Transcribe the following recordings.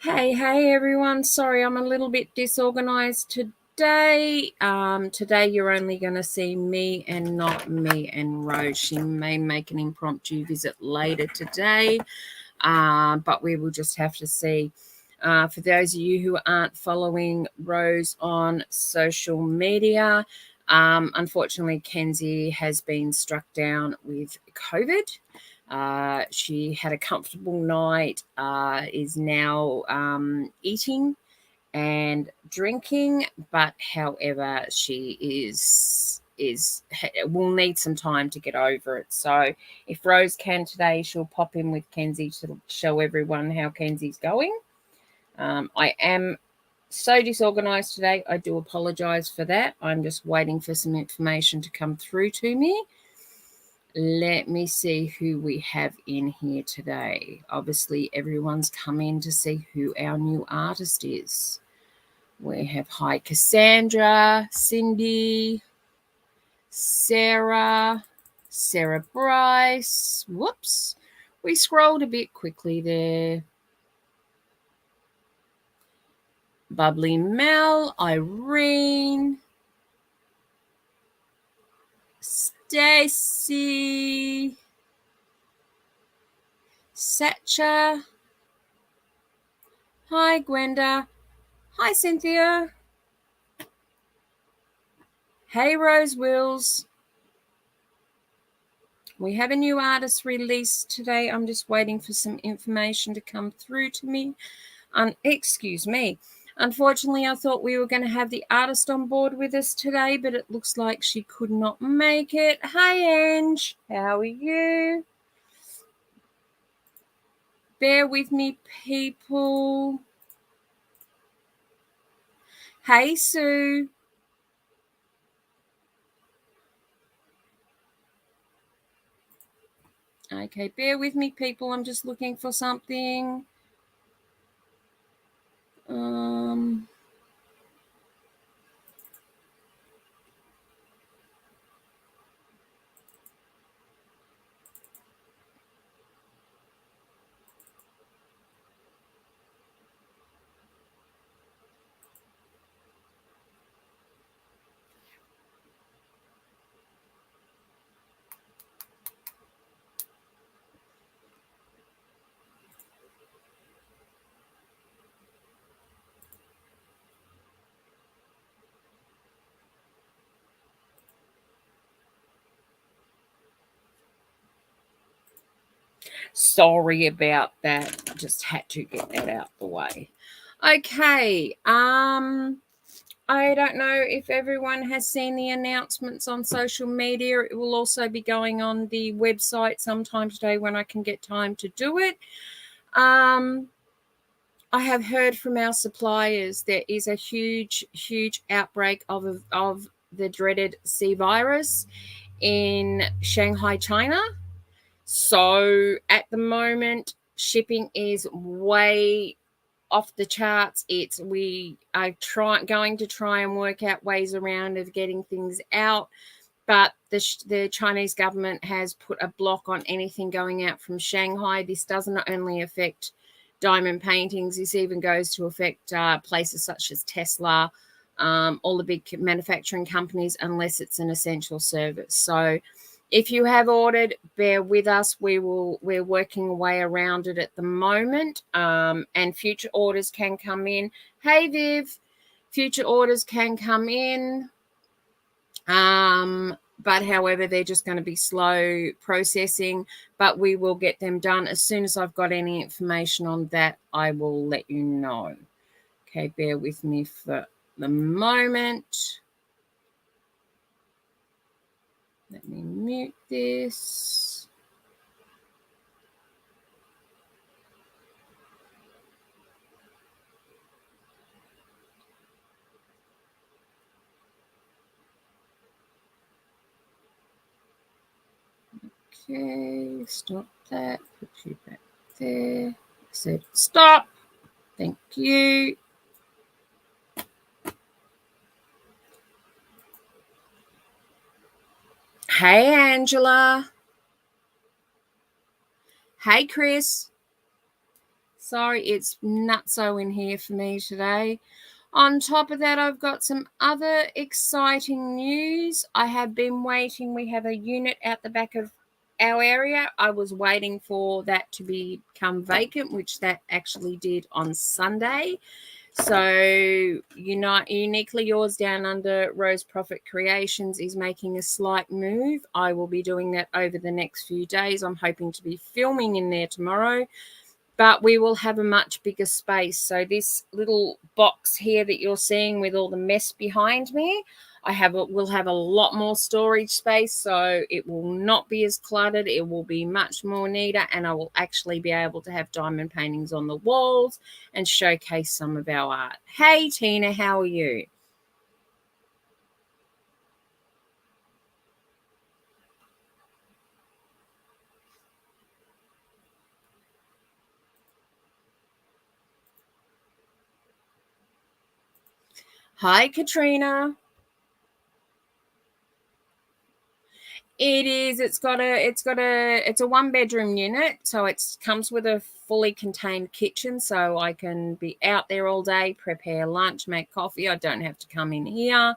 Hey everyone. Sorry, I'm a little bit disorganized today. Today you're only going to see me and not me and Rose. She may make an impromptu visit later today, but we will just have to see. For those of you who aren't following Rose on social media, unfortunately, Kenzie has been struck down with COVID. She had a comfortable night, is now eating and drinking, but however, she will need some time to get over it. So if Rose can today, she'll pop in with Kenzie to show everyone how Kenzie's going. I am so disorganized today. I do apologize for that. I'm just waiting for some information to come through to me. Let me see who we have in here today. Obviously, everyone's come in to see who our new artist is. We have hi Cassandra, Cindy, Sarah Bryce. Whoops. We scrolled a bit quickly there. Bubbly Mel, Irene, Stacy, Satcha. Hi Gwenda. Hi Cynthia. Hey Rose Wills. We have a new artist release today. I'm just waiting for some information to come through to me. Excuse me. Unfortunately, I thought we were going to have the artist on board with us today, but it looks like she could not make it. Hi, Ange. How are you? Bear with me, people. Hey, Sue. Okay, bear with me, people. I'm just looking for something. Sorry about that. I just had to get that out the way. Okay. I don't know if everyone has seen the announcements on social media. It will also be going on the website sometime today when I can get time to do it. I have heard from our suppliers there is a huge outbreak of the dreaded C virus in Shanghai, China. So at the moment, shipping is way off the charts. We are going to try and work out ways around of getting things out, but the Chinese government has put a block on anything going out from Shanghai. This doesn't only affect diamond paintings. This even goes to affect places such as Tesla, all the big manufacturing companies, unless it's an essential service. So if you have ordered, bear with us. We're working a way around it at the moment, and future orders can come in. Hey, Viv, future orders can come in, but however, they're just going to be slow processing, but we will get them done. As soon as I've got any information on that, I will let you know. Okay, bear with me for the moment. Let me mute this. Okay, stop that. Put you back there. I said stop. Thank you. Hey, Angela. Hey, Chris. Sorry, it's nutso in here for me today. On top of that, I've got some other exciting news. I have been waiting. We have a unit out the back of our area. I was waiting for that to become vacant, which that actually did on Sunday. So, Uniquely Yours down under Rose Profit Creations is making a slight move. I will be doing that over the next few days. I'm hoping to be filming in there tomorrow, but we will have a much bigger space. So this little box here that you're seeing with all the mess behind me, will have a lot more storage space, so it will not be as cluttered. It will be much more neater, and I will actually be able to have diamond paintings on the walls and showcase some of our art. Hey Tina, how are you? Hi Katrina. It is. It's a 1-bedroom unit, so it comes with a fully contained kitchen, so I can be out there all day, prepare lunch, make coffee. I don't have to come in here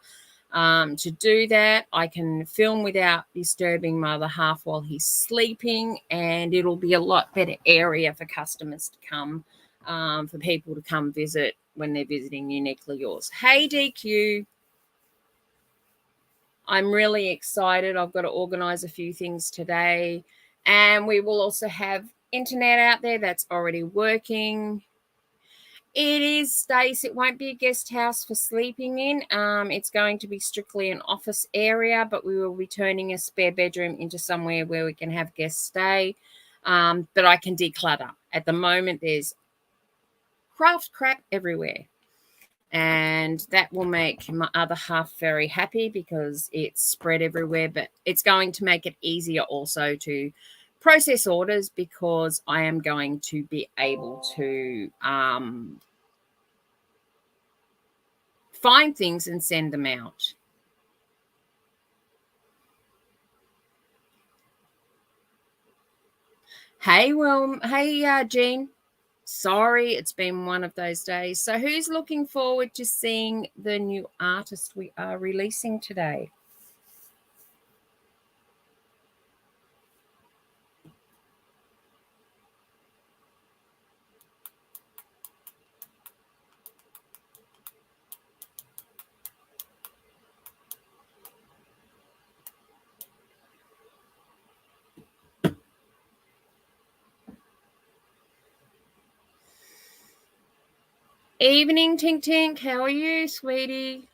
to do that. I can film without disturbing my other half while he's sleeping, and it'll be a lot better area for customers to come, for people to come visit when they're visiting Uniquely Yours. Hey DQ. I'm really excited. I've got to organize a few things today. And we will also have internet out there that's already working. It is, Stace. It won't be a guest house for sleeping in. It's going to be strictly an office area, but we will be turning a spare bedroom into somewhere where we can have guests stay. But I can declutter. At the moment, there's craft crap everywhere. And that will make my other half very happy because it's spread everywhere, but it's going to make it easier also to process orders because I am going to be able to find things and send them out. Hey, Jean. Sorry, it's been one of those days. So, who's looking forward to seeing the new artist we are releasing today? Evening, Tink Tink. How are you, sweetie?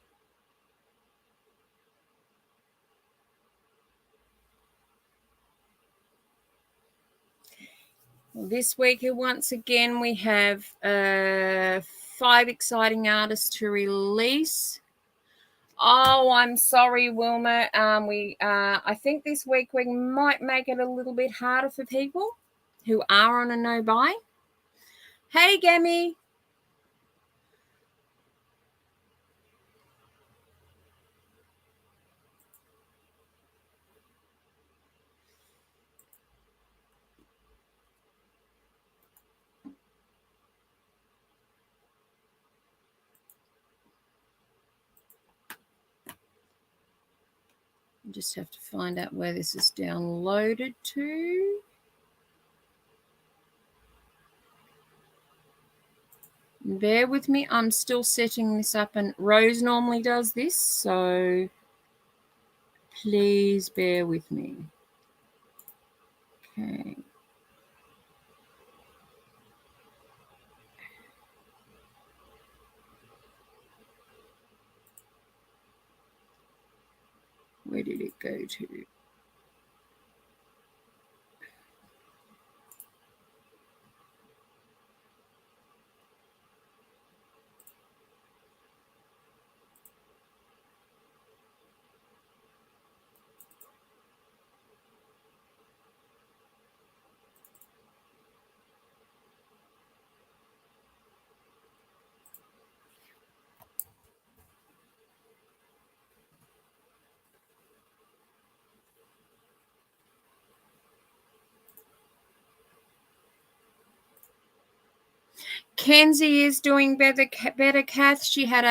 This week, once again, we have 5 exciting artists to release. Oh, I'm sorry, Wilma. I think this week we might make it a little bit harder for people who are on a no buy. Hey, Gammy. I just have to find out where this is downloaded to. Bear with me. I'm still setting this up, and Rose normally does this, so please bear with me. Okay. Where did it go to? Kenzie is doing better, Kath. She had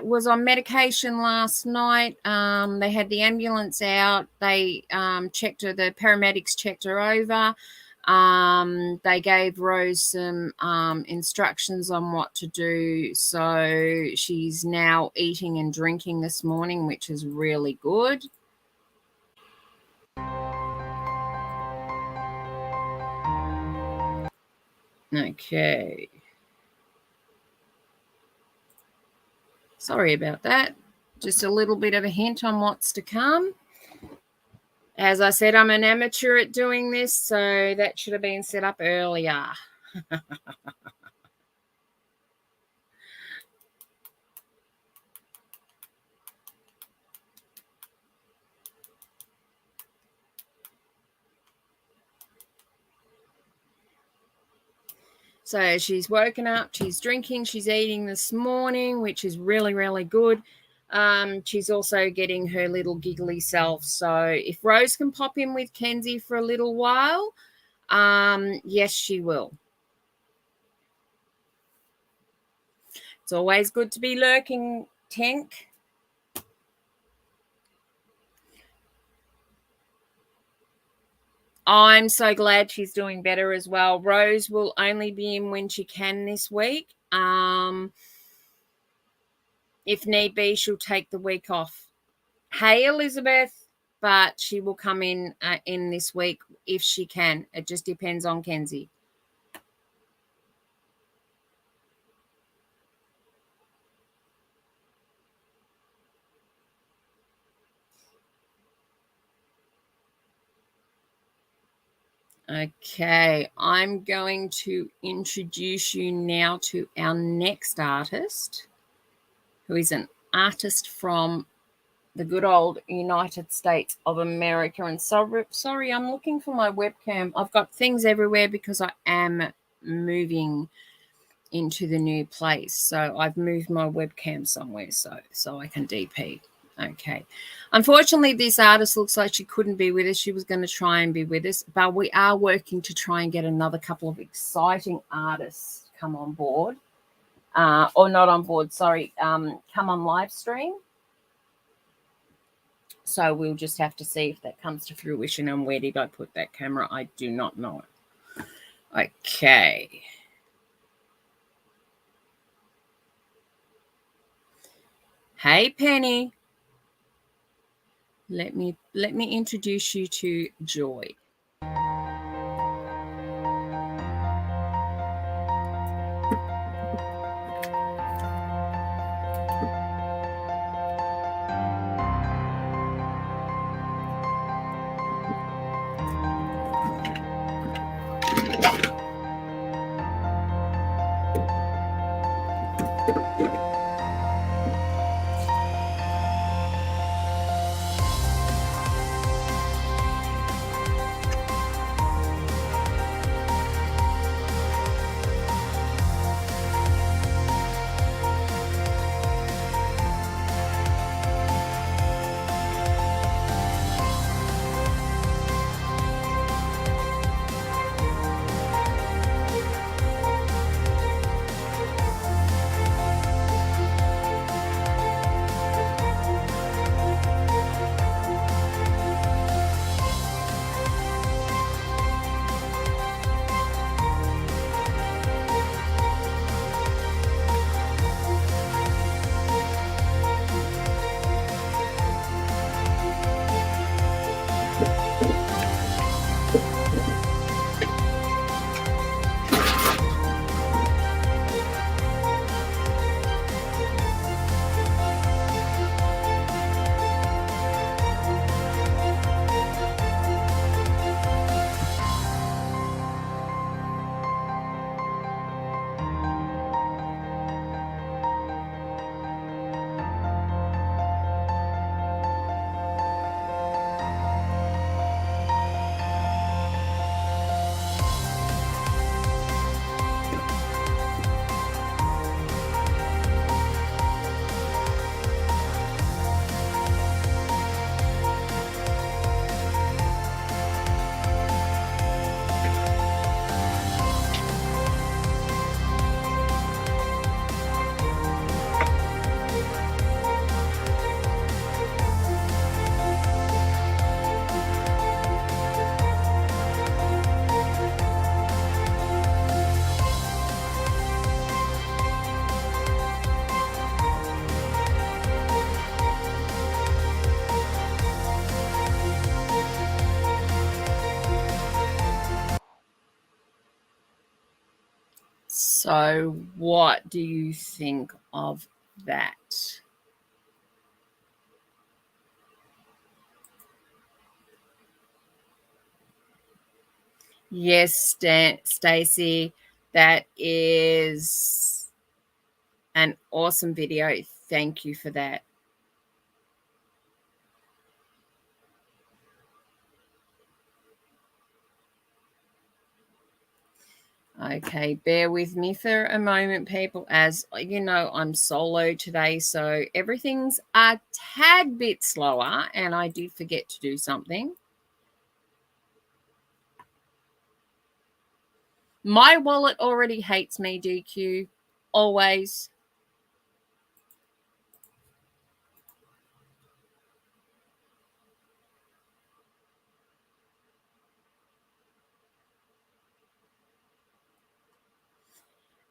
was on medication last night. They had the ambulance out. They checked her. The paramedics checked her over. They gave Rose some instructions on what to do. So she's now eating and drinking this morning, which is really good. Okay. Sorry about that. Just a little bit of a hint on what's to come. As I said, I'm an amateur at doing this, so that should have been set up earlier. So she's woken up, she's drinking, she's eating this morning, which is really, really good. She's also getting her little giggly self. So if Rose can pop in with Kenzie for a little while, yes, she will. It's always good to be lurking, Tank. I'm so glad she's doing better as well. Rose will only be in when she can this week. If need be, she'll take the week off. Hey, Elizabeth, but she will come in this week if she can. It just depends on Kenzie. Okay, I'm going to introduce you now to our next artist, who is an artist from the good old United States of America. And sorry, I'm looking for my webcam. I've got things everywhere because I am moving into the new place. So I've moved my webcam somewhere so I can DP. Okay. Unfortunately, this artist looks like she couldn't be with us. She was going to try and be with us, but we are working to try and get another couple of exciting artists come on board. Or not on board, sorry, come on live stream. So we'll just have to see if that comes to fruition. And where did I put that camera? I do not know. Okay. Hey, Penny. Let me introduce you to Joy. So what do you think of that? Yes, Stacy, that is an awesome video. Thank you for that. Okay, bear with me for a moment, people. As you know, I'm solo today, so everything's a tad bit slower, and I did forget to do something. My wallet already hates me, DQ. Always.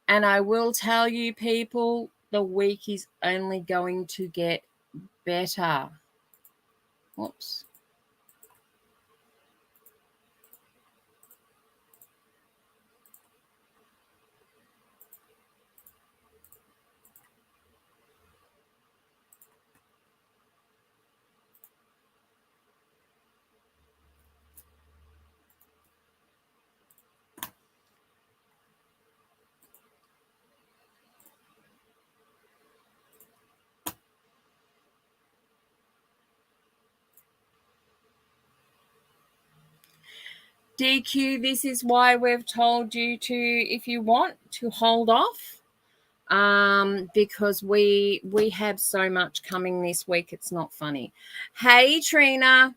And I will tell you, people, the week is only going to get better. Whoops. DQ, this is why we've told you to, if you want, to hold off. Because we have so much coming this week, it's not funny. Hey, Trina.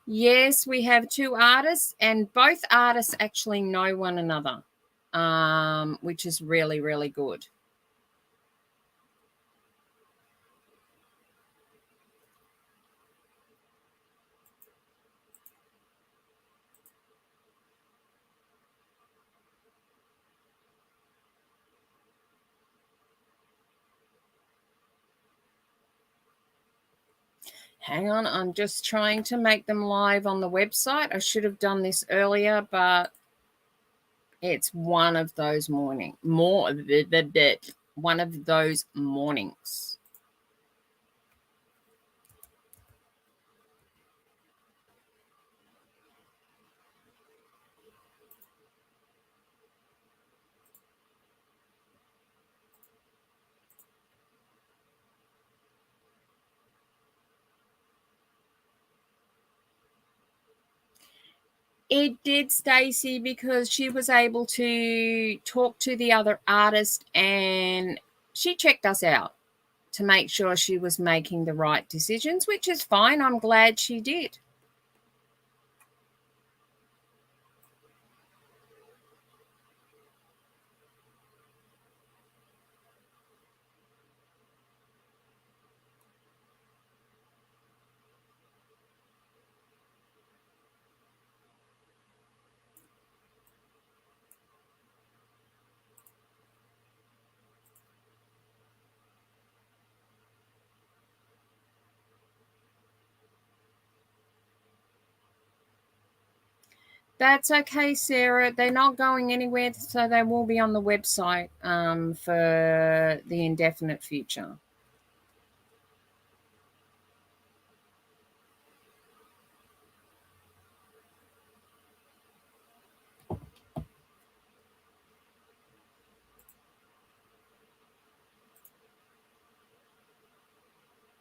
Yes, we have two artists, and both artists actually know one another, which is really, really good. Hang on, I'm just trying to make them live on the website. I should have done this earlier, but it's one of those mornings. One of those mornings. It did, Stacy, because she was able to talk to the other artist and she checked us out to make sure she was making the right decisions, which is fine. I'm glad she did. That's okay, Sarah. They're not going anywhere, so they will be on the website for the indefinite future.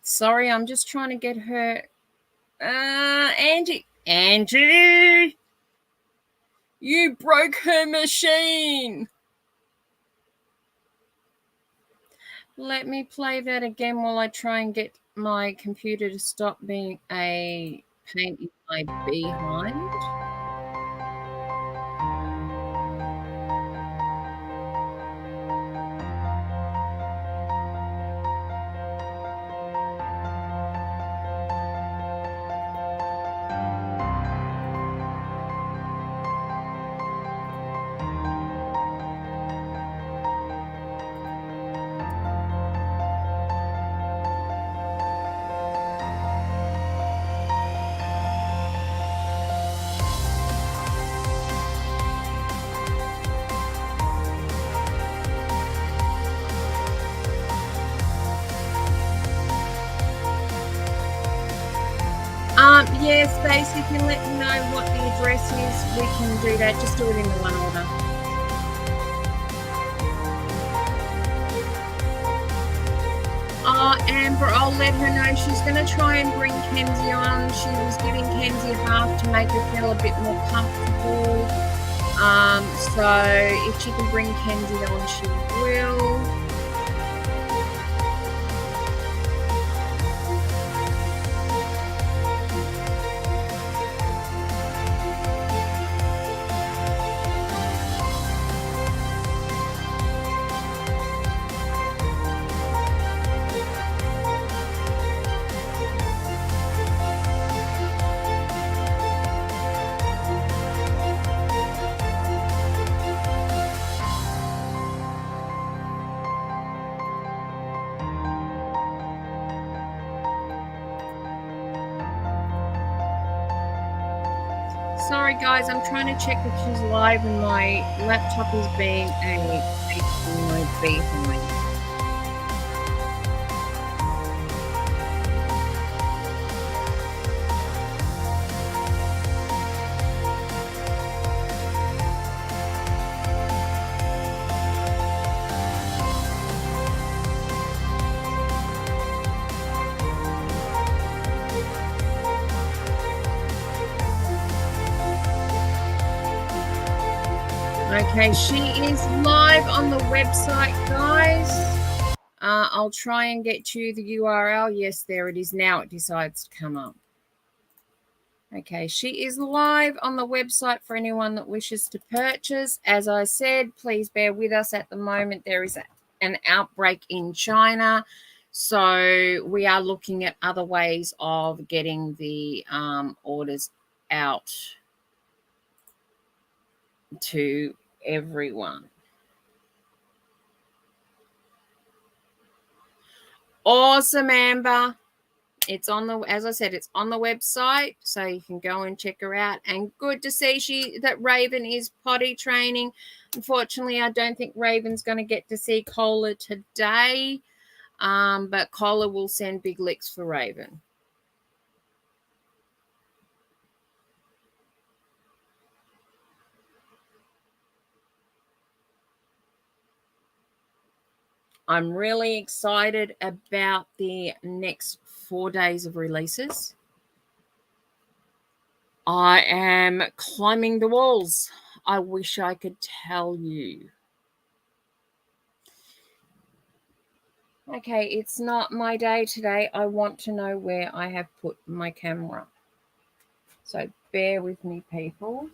Sorry, I'm just trying to get her. Angie, you broke her machine. Let me play that again while I try and get my computer to stop being a pain in my behind. Yeah, Stacey, if you let me know what the address is, we can do that. Just do it in the one order. Amber, I'll let her know. She's going to try and bring Kenzie on. She was giving Kenzie half to make her feel a bit more comfortable. So if she can bring Kenzie on, she will. Sorry, guys, I'm trying to check if she's live and my laptop is being a behind. Okay, she is live on the website, guys. I'll try and get you the URL. Yes, there it is. Now it decides to come up. Okay, she is live on the website for anyone that wishes to purchase. As I said, please bear with us at the moment. There is an outbreak in China. So we are looking at other ways of getting the orders out to everyone. Awesome, Amber. It's on the, as I said, it's on the website, so you can go and check her out. And good to see that Raven is potty training. Unfortunately, I don't think Raven's going to get to see Cola today, but Cola will send big licks for Raven. I'm really excited about the next 4 days of releases. I am climbing the walls. I wish I could tell you. Okay, it's not my day today. I want to know where I have put my camera. So bear with me, people.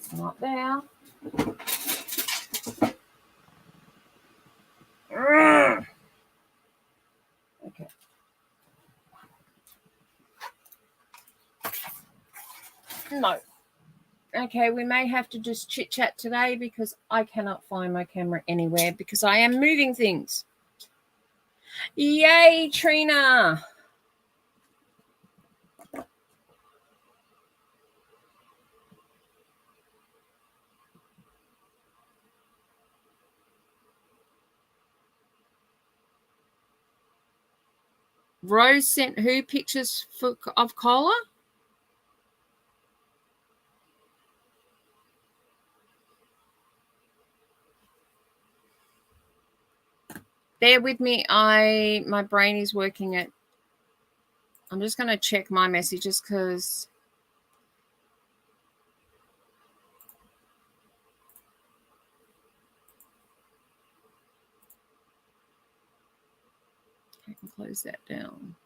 It's not there. Okay. No. Okay, we may have to just chit-chat today because I cannot find my camera anywhere because I am moving things. Yay, Trina! Rose sent who pictures of Cola? Bear with me. My brain is working at. I'm just going to check my messages because. I can close that down.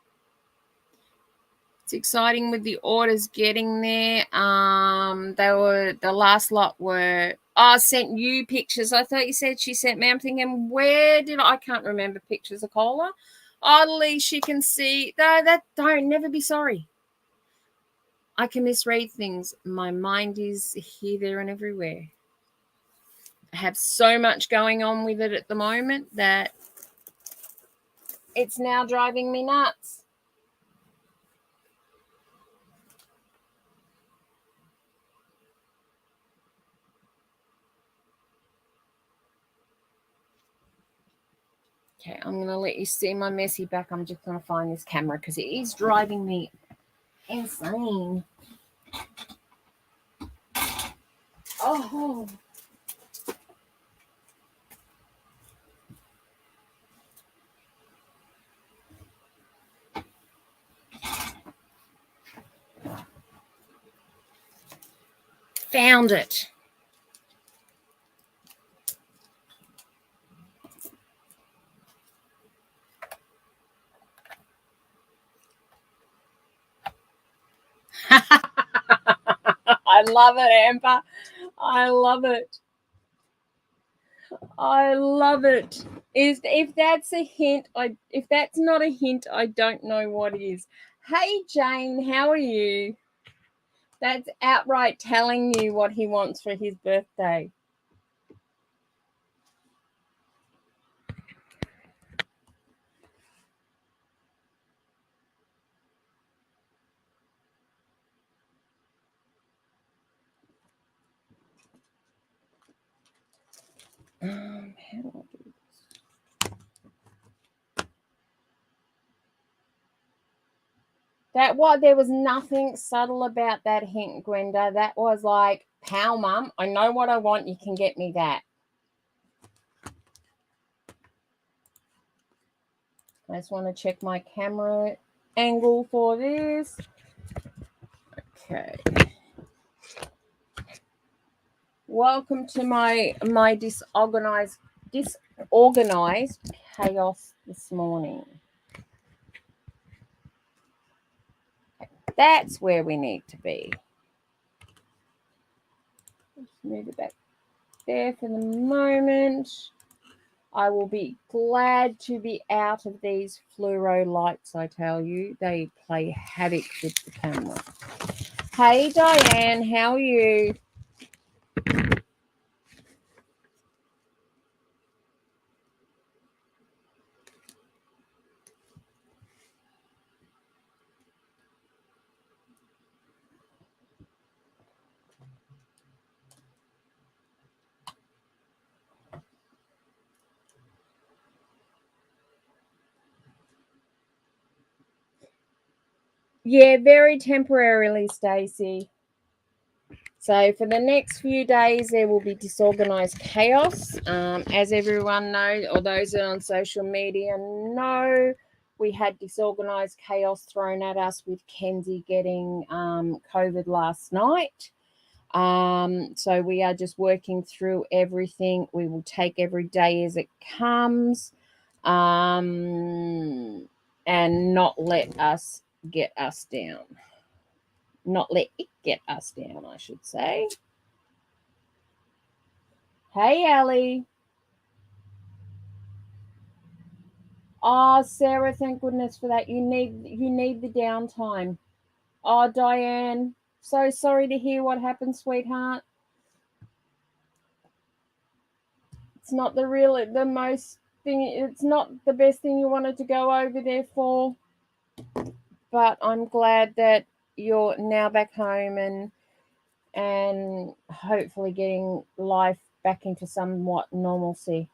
It's exciting with the orders getting there. The last lot were. I sent you pictures. I thought you said she sent me. I'm thinking, where did I can't remember pictures of Cola. At least she can see. That don't never be sorry. I can misread things. My mind is here, there, and everywhere. I have so much going on with it at the moment that it's now driving me nuts. Okay, I'm going to let you see my messy back. I'm just going to find this camera because it is driving me insane. Oh. Found it. I love it, Amber. I love it. I love it. If that's a hint, if that's not a hint, I don't know what is. Hey Jane, how are you? That's outright telling you what he wants for his birthday. How do I do this? There was nothing subtle about that hint, Gwenda. That was like, pow, mum, I know what I want. You can get me that. I just want to check my camera angle for this. Okay. Welcome to my disorganized chaos this morning. That's where we need to be. Just move it back there for the moment. I will be glad to be out of these fluoro lights, I tell you. They play havoc with the camera. Hey, Diane, how are you? Yeah, very temporarily, Stacey. So for the next few days, there will be disorganized chaos. As everyone knows, or those that are on social media know, we had disorganized chaos thrown at us with Kenzie getting COVID last night. So we are just working through everything. We will take every day as it comes, and not let us get us down. Not let it get us down, I should say. Hey, Ellie. Oh, Sarah, thank goodness for that. You need the downtime. Oh, Diane, so sorry to hear what happened, sweetheart. It's not the most thing. It's not the best thing you wanted to go over there for. But I'm glad that you're now back home and hopefully getting life back into somewhat normalcy.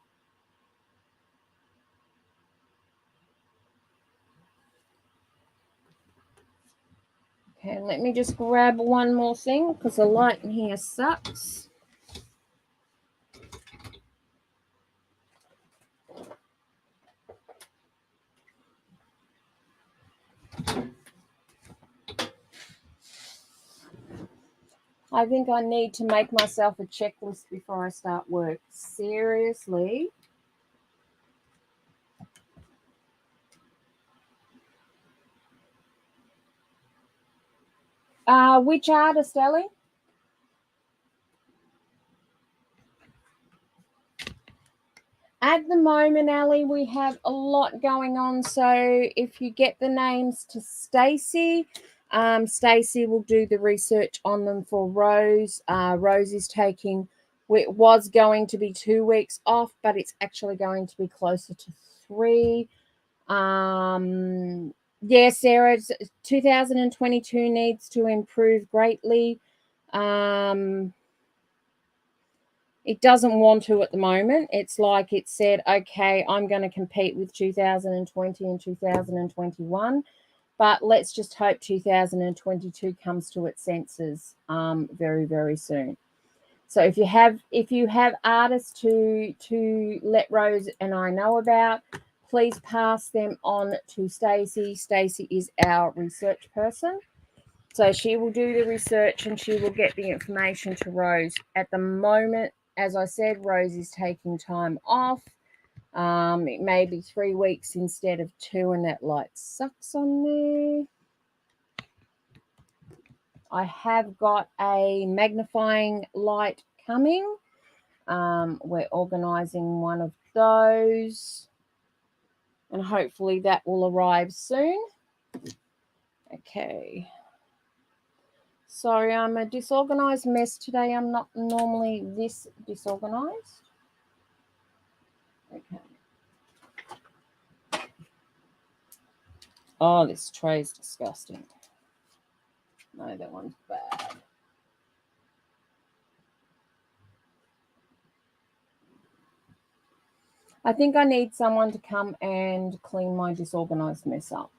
Okay, let me just grab one more thing because the light in here sucks. I think I need to make myself a checklist before I start work. Seriously. Which artist, Ellie? At the moment, Ellie, we have a lot going on. So if you get the names to Stacey, Stacey will do the research on them for Rose. Rose is taking, it was going to be 2 weeks off, but it's actually going to be closer to 3. Yeah, Sarah, 2022 needs to improve greatly. It doesn't want to at the moment. It's like it said, okay, I'm going to compete with 2020 and 2021, but let's just hope 2022 comes to its senses very, very soon. So if you have artists to let Rose and I know about, please pass them on to Stacey. Stacey is our research person. So she will do the research and she will get the information to Rose. At the moment, as I said, Rose is taking time off. It may be 3 weeks instead of 2, and that light sucks on there. I have got a magnifying light coming. We're organising one of those, and hopefully that will arrive soon. Okay. Sorry, I'm a disorganized mess today. I'm not normally this disorganized. Okay. Oh, this tray's disgusting. No, that one's bad. I think I need someone to come and clean my disorganized mess up.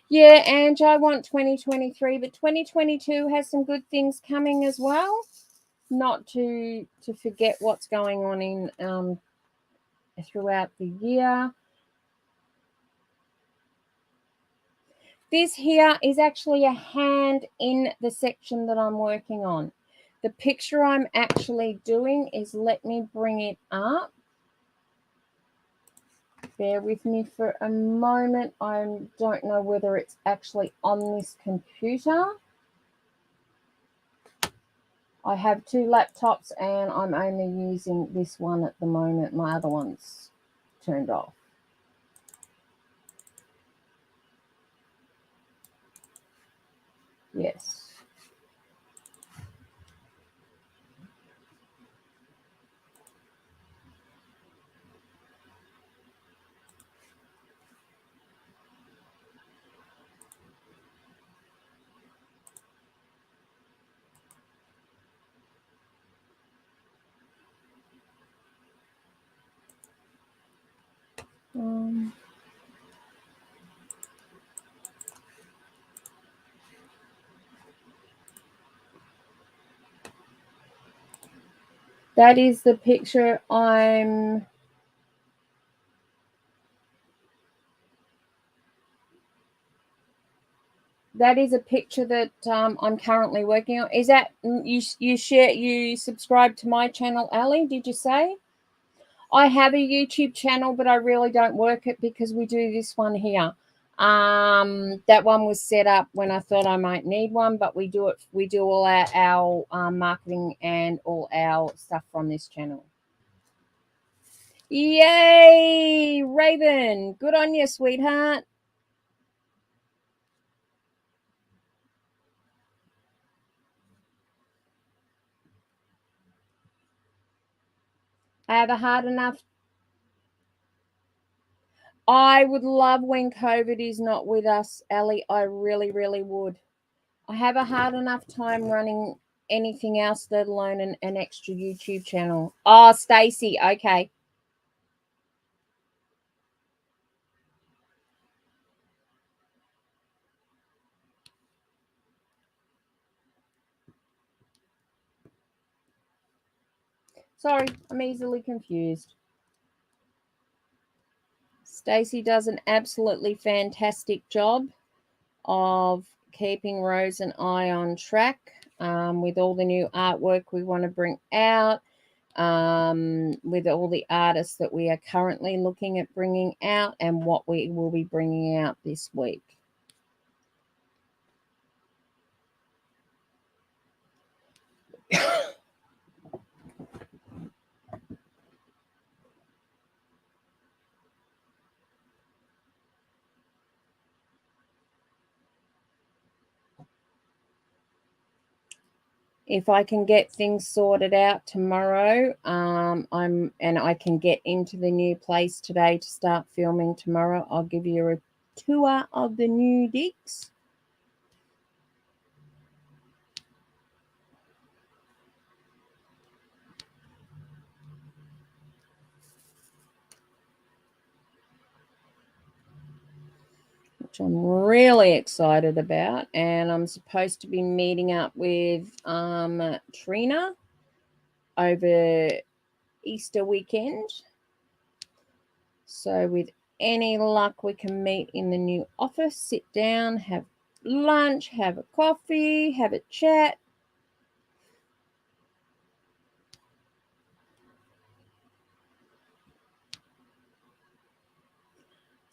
Yeah, Ange, I want 2023, but 2022 has some good things coming as well. Not to forget what's going on in throughout the year. This here is actually a hand in the section that I'm working on. The picture I'm actually doing is, let me bring it up. Bear with me for a moment. I don't know whether it's actually on this computer. I have 2 laptops and I'm only using this one at the moment. My other one's turned off. Yes. That is the picture that is a picture that I'm currently working on. Is that you subscribe to my channel, Ali? Did you say? I have a YouTube channel, but I really don't work it because we do this one here. That one was set up when I thought I might need one, but we do it. We do all our marketing and all our stuff from this channel. Yay, Raven! Good on you, sweetheart. I have a hard enough. I would love when COVID is not with us, Ali. I really, really would. I have a hard enough time running anything else, let alone an extra YouTube channel. Oh, Stacey. Okay. Sorry, I'm easily confused. Stacey does an absolutely fantastic job of keeping Rose and I on track with all the new artwork we want to bring out, with all the artists that we are currently looking at bringing out and what we will be bringing out this week. If I can get things sorted out tomorrow, I can get into the new place today to start filming tomorrow, I'll give you a tour of the new digs. which I'm really excited about. And I'm supposed to be meeting up with Trina over Easter weekend. So with any luck, we can meet in the new office, sit down, have lunch, have a coffee, have a chat.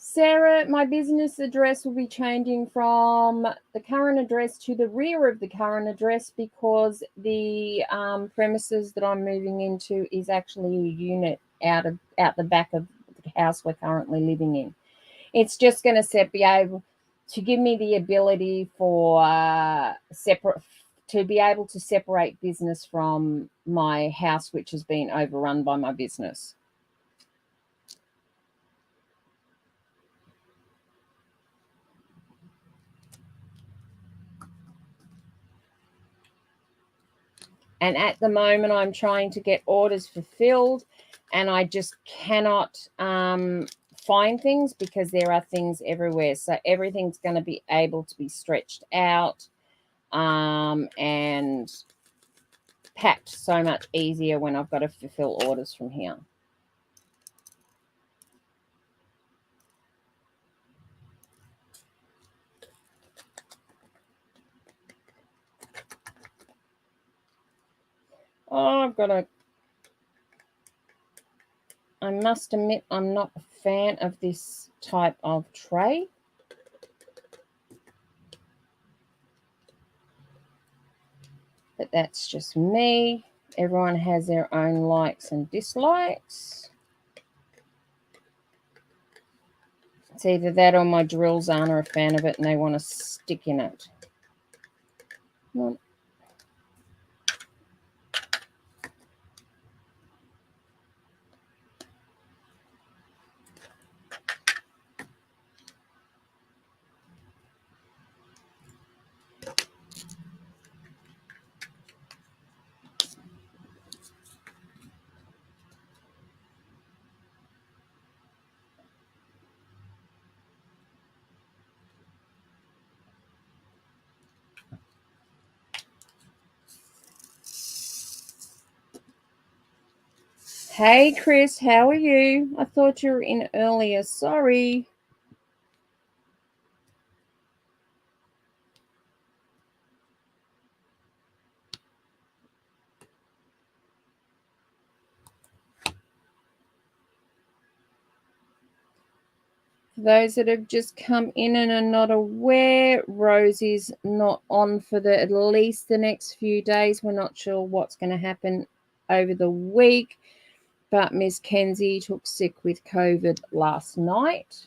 Sarah, my business address will be changing from the current address to the rear of the current address because the premises that I'm moving into is actually a unit out the back of the house we're currently living in. It's just going to be able to give me the ability for to be able to separate business from my house, which has been overrun by my business. And at the moment, I'm trying to get orders fulfilled, and I just cannot find things because there are things everywhere. So everything's going to be able to be stretched out and packed so much easier when I've got to fulfill orders from here. Oh, I must admit, I'm not a fan of this type of tray. But that's just me. Everyone has their own likes and dislikes. It's either that or my drills aren't a fan of it and they want to stick in it. Well, hey, Chris, how are you? I thought you were in earlier. Sorry. For those that have just come in and are not aware, Rose is not on for at least the next few days. We're not sure what's going to happen over the week, but Miss Kenzie took sick with COVID last night.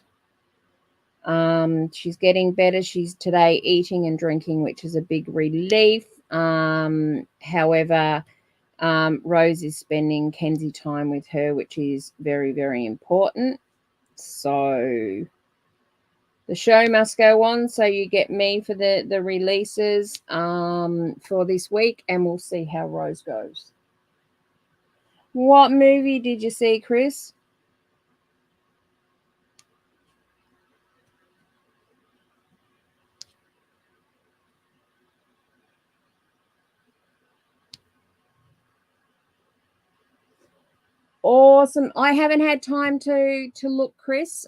She's getting better. She's today eating and drinking, which is a big relief. However, Rose is spending Kenzie time with her, which is very, very important. So the show must go on. So you get me for the releases for this week, and we'll see how Rose goes. What movie did you see, Chris? Awesome. I haven't had time to look, Chris.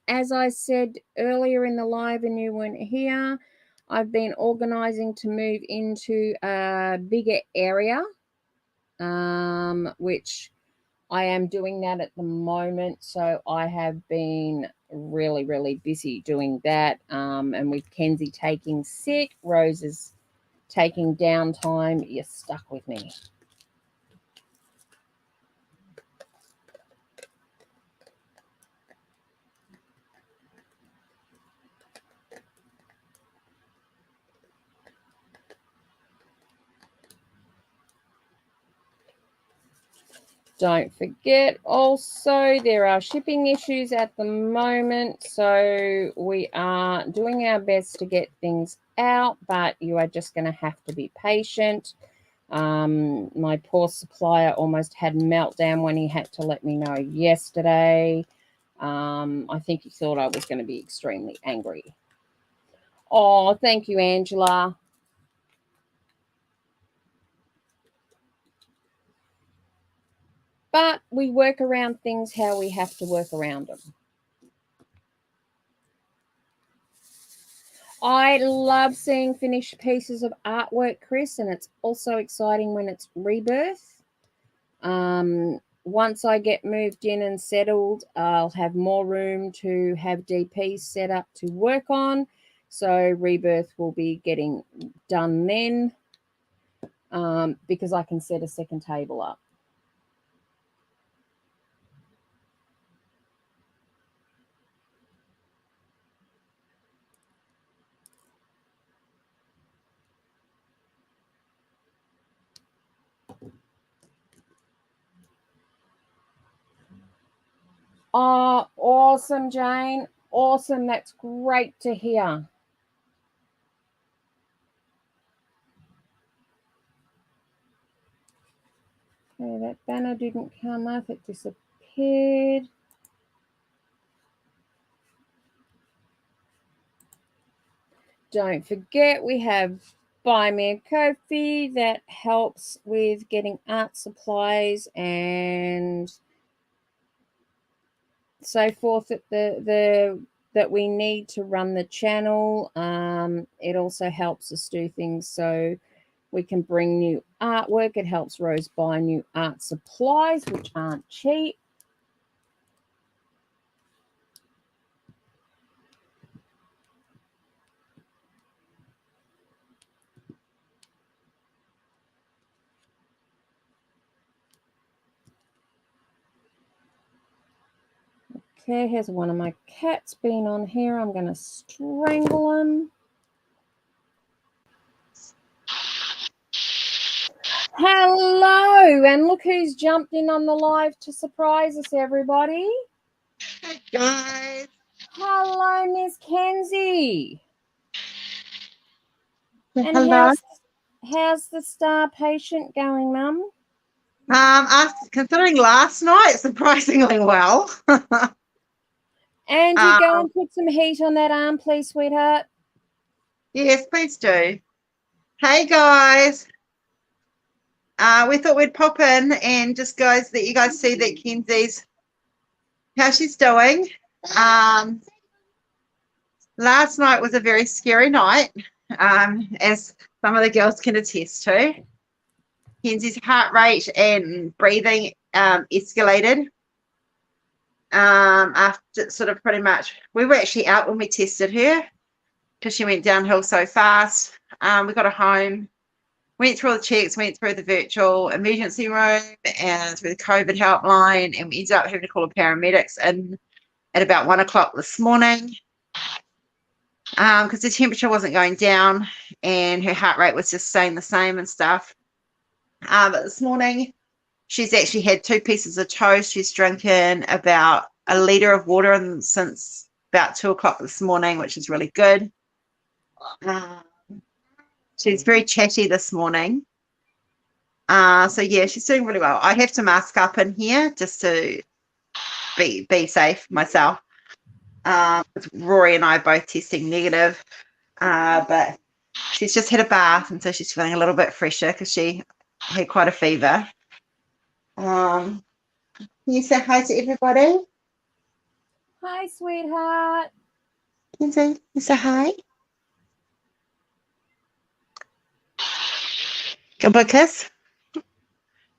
As I said earlier in the live and you weren't here, I've been organizing to move into a bigger area, which I am doing that at the moment. So I have been really, really busy doing that. And with Kenzie taking sick, Rose is taking downtime. You're stuck with me. Don't forget also there are shipping issues at the moment, so we are doing our best to get things out, but you are just going to have to be patient. My poor supplier almost had a meltdown when he had to let me know yesterday. I think he thought I was going to be extremely angry. Oh, thank you, Angela. But we work around things how we have to work around them. I love seeing finished pieces of artwork, Chris, and it's also exciting when it's rebirth. Once I get moved in and settled, I'll have more room to have DPs set up to work on. So rebirth will be getting done then, because I can set a second table up. Oh, awesome, Jane. Awesome. That's great to hear. Okay, that banner didn't come up. It disappeared. Don't forget, we have Buy Me a Ko-fi that helps with getting art supplies and so forth that we need to run the channel. It also helps us do things so we can bring new artwork. It helps Rose buy new art supplies, which aren't cheap. Okay, here's one of my cats been on here. I'm going to strangle him. Hello, and look who's jumped in on the live to surprise us, everybody. Hi, guys. Hello, Miss Kenzie. And Hello. how's the star patient going, Mum? Considering last night, surprisingly well. Angie, go and put some heat on that arm, please, sweetheart. Yes, please do. Hey, guys. We thought we'd pop in and just let you guys see that Kenzie's, how she's doing. Last night was a very scary night, as some of the girls can attest to. Kenzie's heart rate and breathing escalated. After sort of pretty much, we were actually out when we tested her because she went downhill so fast. We got her home, went through all the checks, went through the virtual emergency room and through the COVID helpline, and we ended up having to call the paramedics in at about 1 o'clock this morning because the temperature wasn't going down and her heart rate was just staying the same and stuff. But this morning, she's actually had 2 pieces of toast. She's drinking about a litre of water since about 2 o'clock this morning, which is really good. She's very chatty this morning. So, yeah, she's doing really well. I have to mask up in here just to be safe myself. Rory and I are both testing negative, but she's just had a bath, and so she's feeling a little bit fresher because she had quite a fever. Can you say hi to everybody? Hi, sweetheart. Kenzie, you say hi. Give her a kiss.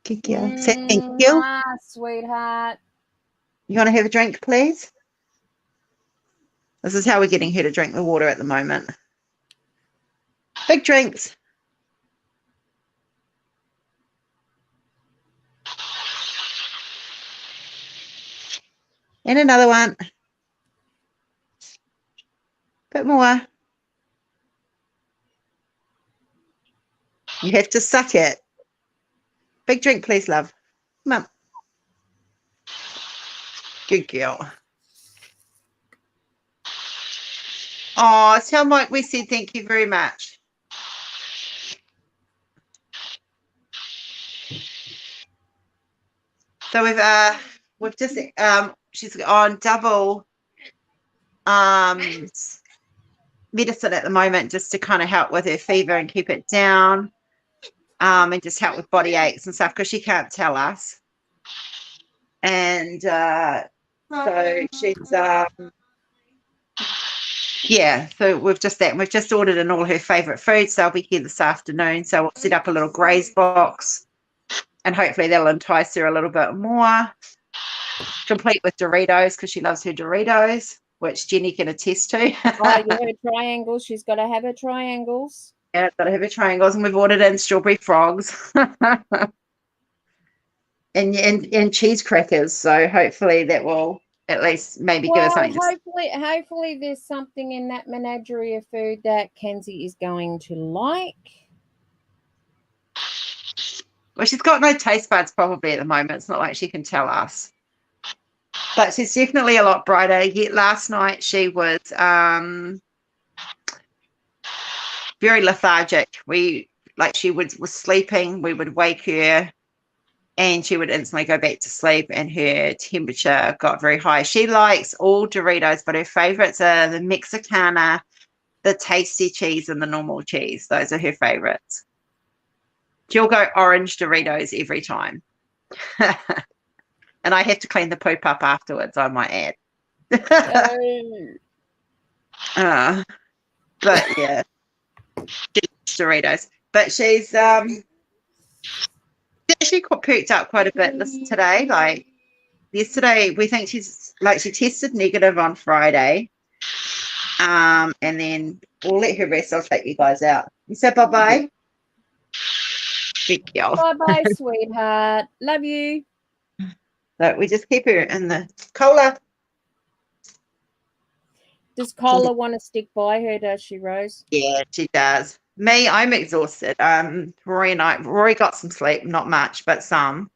Good girl. Say thank you. Sweetheart. You want to have a drink, please? This is how we're getting her to drink the water at the moment. Big drinks. And another one. Bit more. You have to suck it. Big drink, please, love. Come on. Good girl. Oh, tell Mike we said thank you very much. So we've just she's on double medicine at the moment, just to kind of help with her fever and keep it down, and just help with body aches and stuff, because she can't tell us. And so she's yeah, so we've just ordered in all her favorite foods. They'll be here this afternoon, so we'll set up a little graze box, and hopefully that'll entice her a little bit more. Complete with Doritos, because she loves her Doritos, which Jenny can attest to. Oh, yeah, her triangles. She's got to have her triangles. Yeah, got to have her triangles, and we've ordered in strawberry frogs and cheese crackers. So hopefully that will at least maybe give us something. Hopefully there's something in that menagerie of food that Kenzie is going to like. Well, she's got no taste buds probably at the moment. It's not like she can tell us. But she's definitely a lot brighter. Yet last night she was very lethargic. She was sleeping. We would wake her, and she would instantly go back to sleep, and her temperature got very high. She likes all Doritos, but her favorites are the Mexicana, the tasty cheese, and the normal cheese. Those are her favorites. She'll go orange Doritos every time. And I have to clean the poop up afterwards, I might add. But yeah, Doritos. But she's actually perked up quite a bit today. Like yesterday, we think she tested negative on Friday. And then we'll let her rest. I'll take you guys out. You said bye-bye? Big girl. Bye-bye, sweetheart. Love you. So we just keep her in the Cola. Does Cola want to stick by her, does she, Rose? Yeah, she does. Me, I'm exhausted. Rory got some sleep, not much, but some.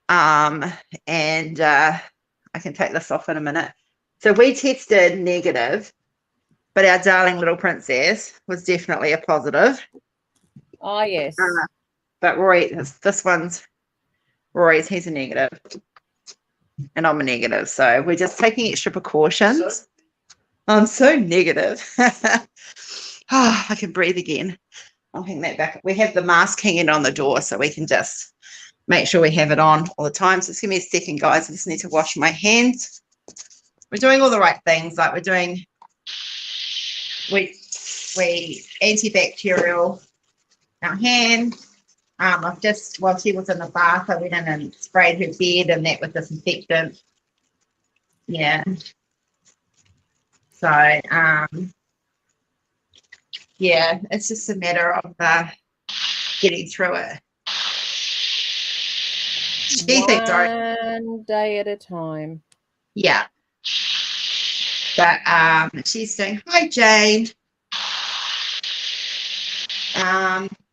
And I can take this off in a minute. So we tested negative, but our darling little princess was definitely a positive. Oh, yes. But Rory, this one's Rory's, he's a negative. And I'm a negative. So we're just taking extra precautions. I'm so negative. I can breathe again. I'll hang that back. We have the mask hanging on the door, so we can just make sure we have it on all the time. So just give me a second, guys. I just need to wash my hands. We're doing all the right things. Like we antibacterial our hand. I've just, while she was in the bath, I went in and sprayed her bed and that with disinfectant. Yeah. So, yeah, it's just a matter of getting through it. One day at a time. Yeah. But she's saying, hi, Jane.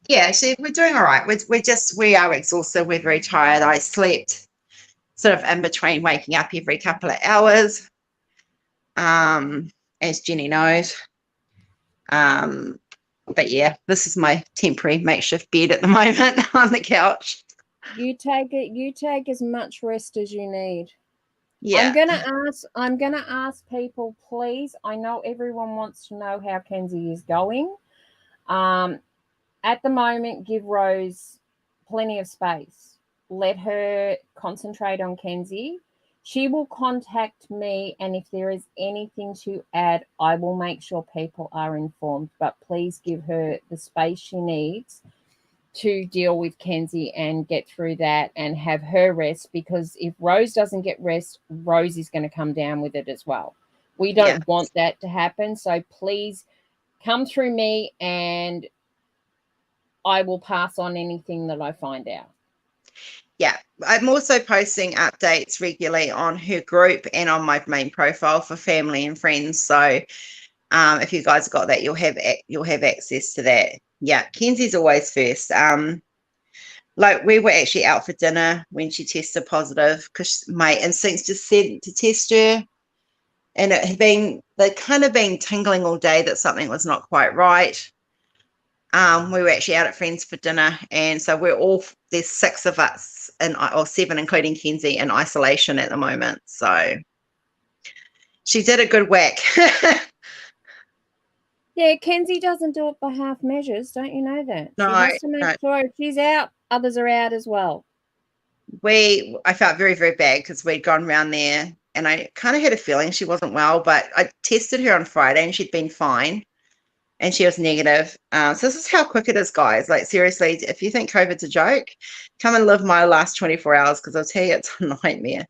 Yeah, we're doing all right. We are exhausted. We're very tired. I slept sort of in between waking up every couple of hours, as Jenny knows. But yeah, this is my temporary makeshift bed at the moment on the couch. You take as much rest as you need. Yeah. I'm gonna ask people, please. I know everyone wants to know how Kenzie is going. At the moment, give Rose plenty of space. Let her concentrate on Kenzie. She will contact me, and if there is anything to add, I will make sure people are informed. But please give her the space she needs to deal with Kenzie and get through that and have her rest, because if Rose doesn't get rest, Rose is going to come down with it as well. We don't want that to happen. So please come through me and I will pass on anything that I find out. Yeah, I'm also posting updates regularly on her group and on my main profile for family and friends. So if you guys got that, you'll have access to that. Yeah, Kenzie's always first. Like we were actually out for dinner when she tested positive, because my instincts just said to test her, and they'd kind of been tingling all day that something was not quite right. We were actually out at friends for dinner, and so there's 6 of us, or 7, including Kenzie, in isolation at the moment. So she did a good whack. Yeah, Kenzie doesn't do it by half measures. Don't you know that? No, She has to no. make sure if she's out, others are out as well. I felt very, very bad because we'd gone round there, and I kind of had a feeling she wasn't well, but I tested her on Friday and she'd been fine, and she was negative. So this is how quick it is, guys. Like, seriously, if you think COVID's a joke, come and live my last 24 hours, because I'll tell you, it's a nightmare.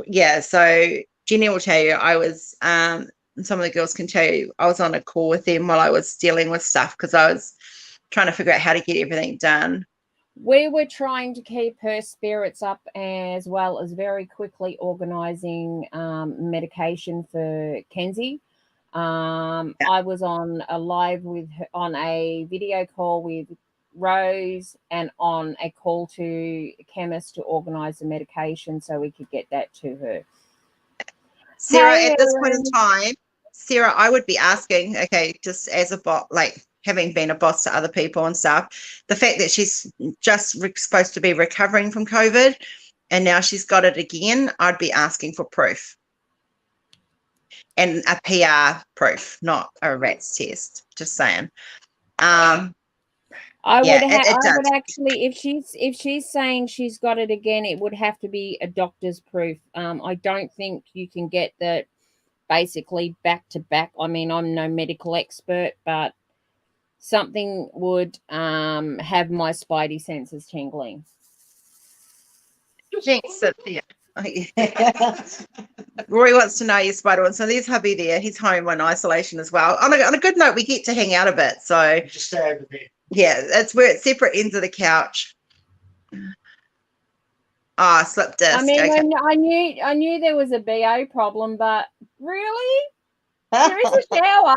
Yeah, so Jenny will tell you, I was, and some of the girls can tell you, I was on a call with them while I was dealing with stuff, because I was trying to figure out how to get everything done. We were trying to keep her spirits up, as well as very quickly organising medication for Kenzie. I was on a live with her, on a video call with Rose, and on a call to a chemist to organise the medication so we could get that to her. Sarah, at this point in time, Sarah, I would be asking, okay, just as a bot, like having been a boss to other people and stuff, the fact that she's just supposed to be recovering from COVID and now she's got it again, I'd be asking for proof. And a PR proof, not a RATS test. Just saying. I would actually, if she's saying she's got it again, it would have to be a doctor's proof. I don't think you can get that basically back to back. I mean, I'm no medical expert, but something would have my spidey senses tingling. Thanks, Cynthia. Oh, yeah. Rory wants to know your spider one. So there's hubby there. He's home in isolation as well. On a good note, we get to hang out a bit. So just stay over there. Yeah, we're at separate ends of the couch. Slip disc. I mean, okay. I knew there was a BO problem, but really, there is a shower.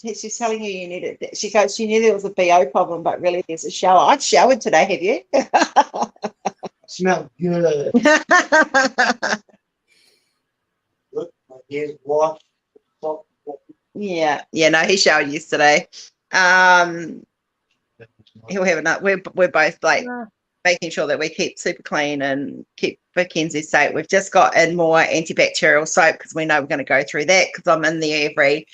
She's telling you need it. She goes, she knew there was a BO problem, but really there's a shower. I've showered today, have you? Smell good. Look, my hair's washed. Yeah, no, he showered yesterday. He'll have enough. We're both like making sure that we keep super clean and keep Mackenzie safe. We've just got in more antibacterial soap because we know we're going to go through that, because I'm in there every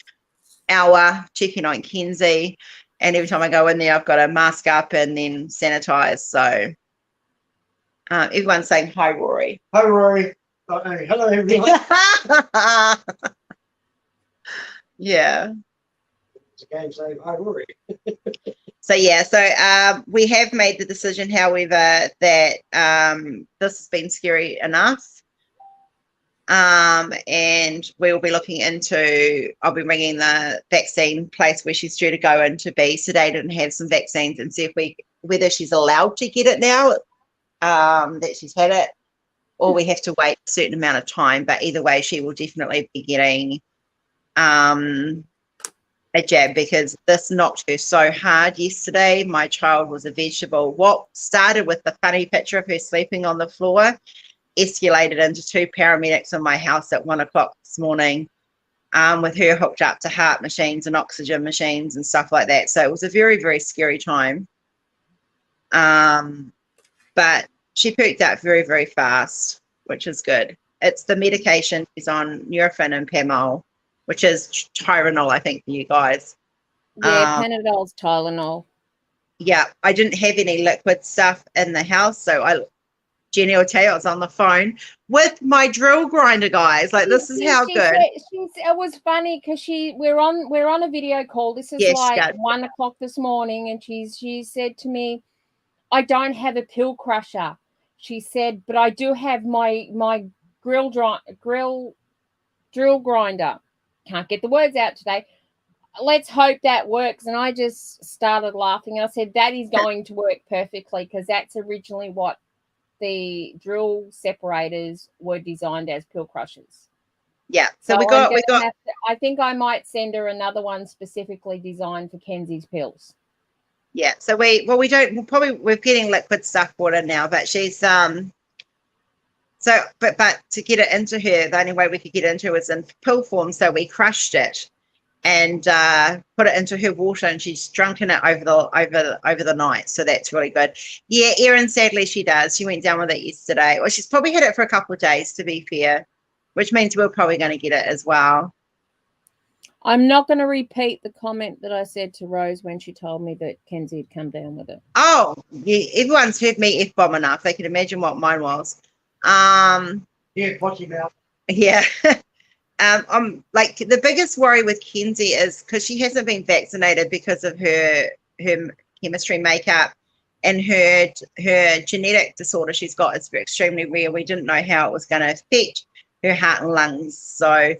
hour checking on Kenzie, and every time I go in there I've got to mask up and then sanitize. So everyone's saying hi, Rory. Hi, Rory. Hello, everyone. Yeah. Again, saying hi, Rory. So we have made the decision, however, that this has been scary enough, and we will be looking into, I'll be ringing the vaccine place where she's due to go in to be sedated and have some vaccines, and see whether she's allowed to get it now that she's had it, or we have to wait a certain amount of time. But either way, she will definitely be getting a jab, because this knocked her so hard yesterday. My child was a vegetable. What started with the funny picture of her sleeping on the floor escalated into 2 paramedics in my house at 1 o'clock this morning, with her hooked up to heart machines and oxygen machines and stuff like that. So it was a very, very scary time. But she pooped out very, very fast, which is good. It's the medication. She's on Nurofen and Pamol, which is Tylenol, I think, for you guys. Yeah, Panadol's Tylenol. Yeah, I didn't have any liquid stuff in the house, so Jenny will tell you, I was on the phone with my drill grinder, guys. Like, this is how good. It was funny because we're on a video call. This is 1 o'clock this morning, and she said to me, "I don't have a pill crusher." She said, "But I do have my drill grinder." Can't get the words out today. Let's hope that works. And I just started laughing. I said, that is going to work perfectly, because that's originally what the drill separators were designed as, pill crushers. Yeah. So we got I think I might send her another one specifically designed for Kenzie's pills. Yeah. So we're getting liquid stuff brought in now, but she's but to get it into her, the only way we could get it into her was in pill form, so we crushed it. and put it into her water, and she's drunken it over the night. So that's really good. Yeah, Erin, sadly she does. She went down with it yesterday. Well, she's probably had it for a couple of days, to be fair, which means we're probably going to get it as well. I'm not going to repeat the comment that I said to Rose when she told me that Kenzie had come down with it. Oh, yeah, everyone's heard me F-bomb enough. They can imagine what mine was. Yeah, potty mouth. Yeah. I'm like, the biggest worry with Kenzie is because she hasn't been vaccinated because of her chemistry makeup and her genetic disorder she's got is extremely rare. We didn't know how it was going to affect her heart and lungs. So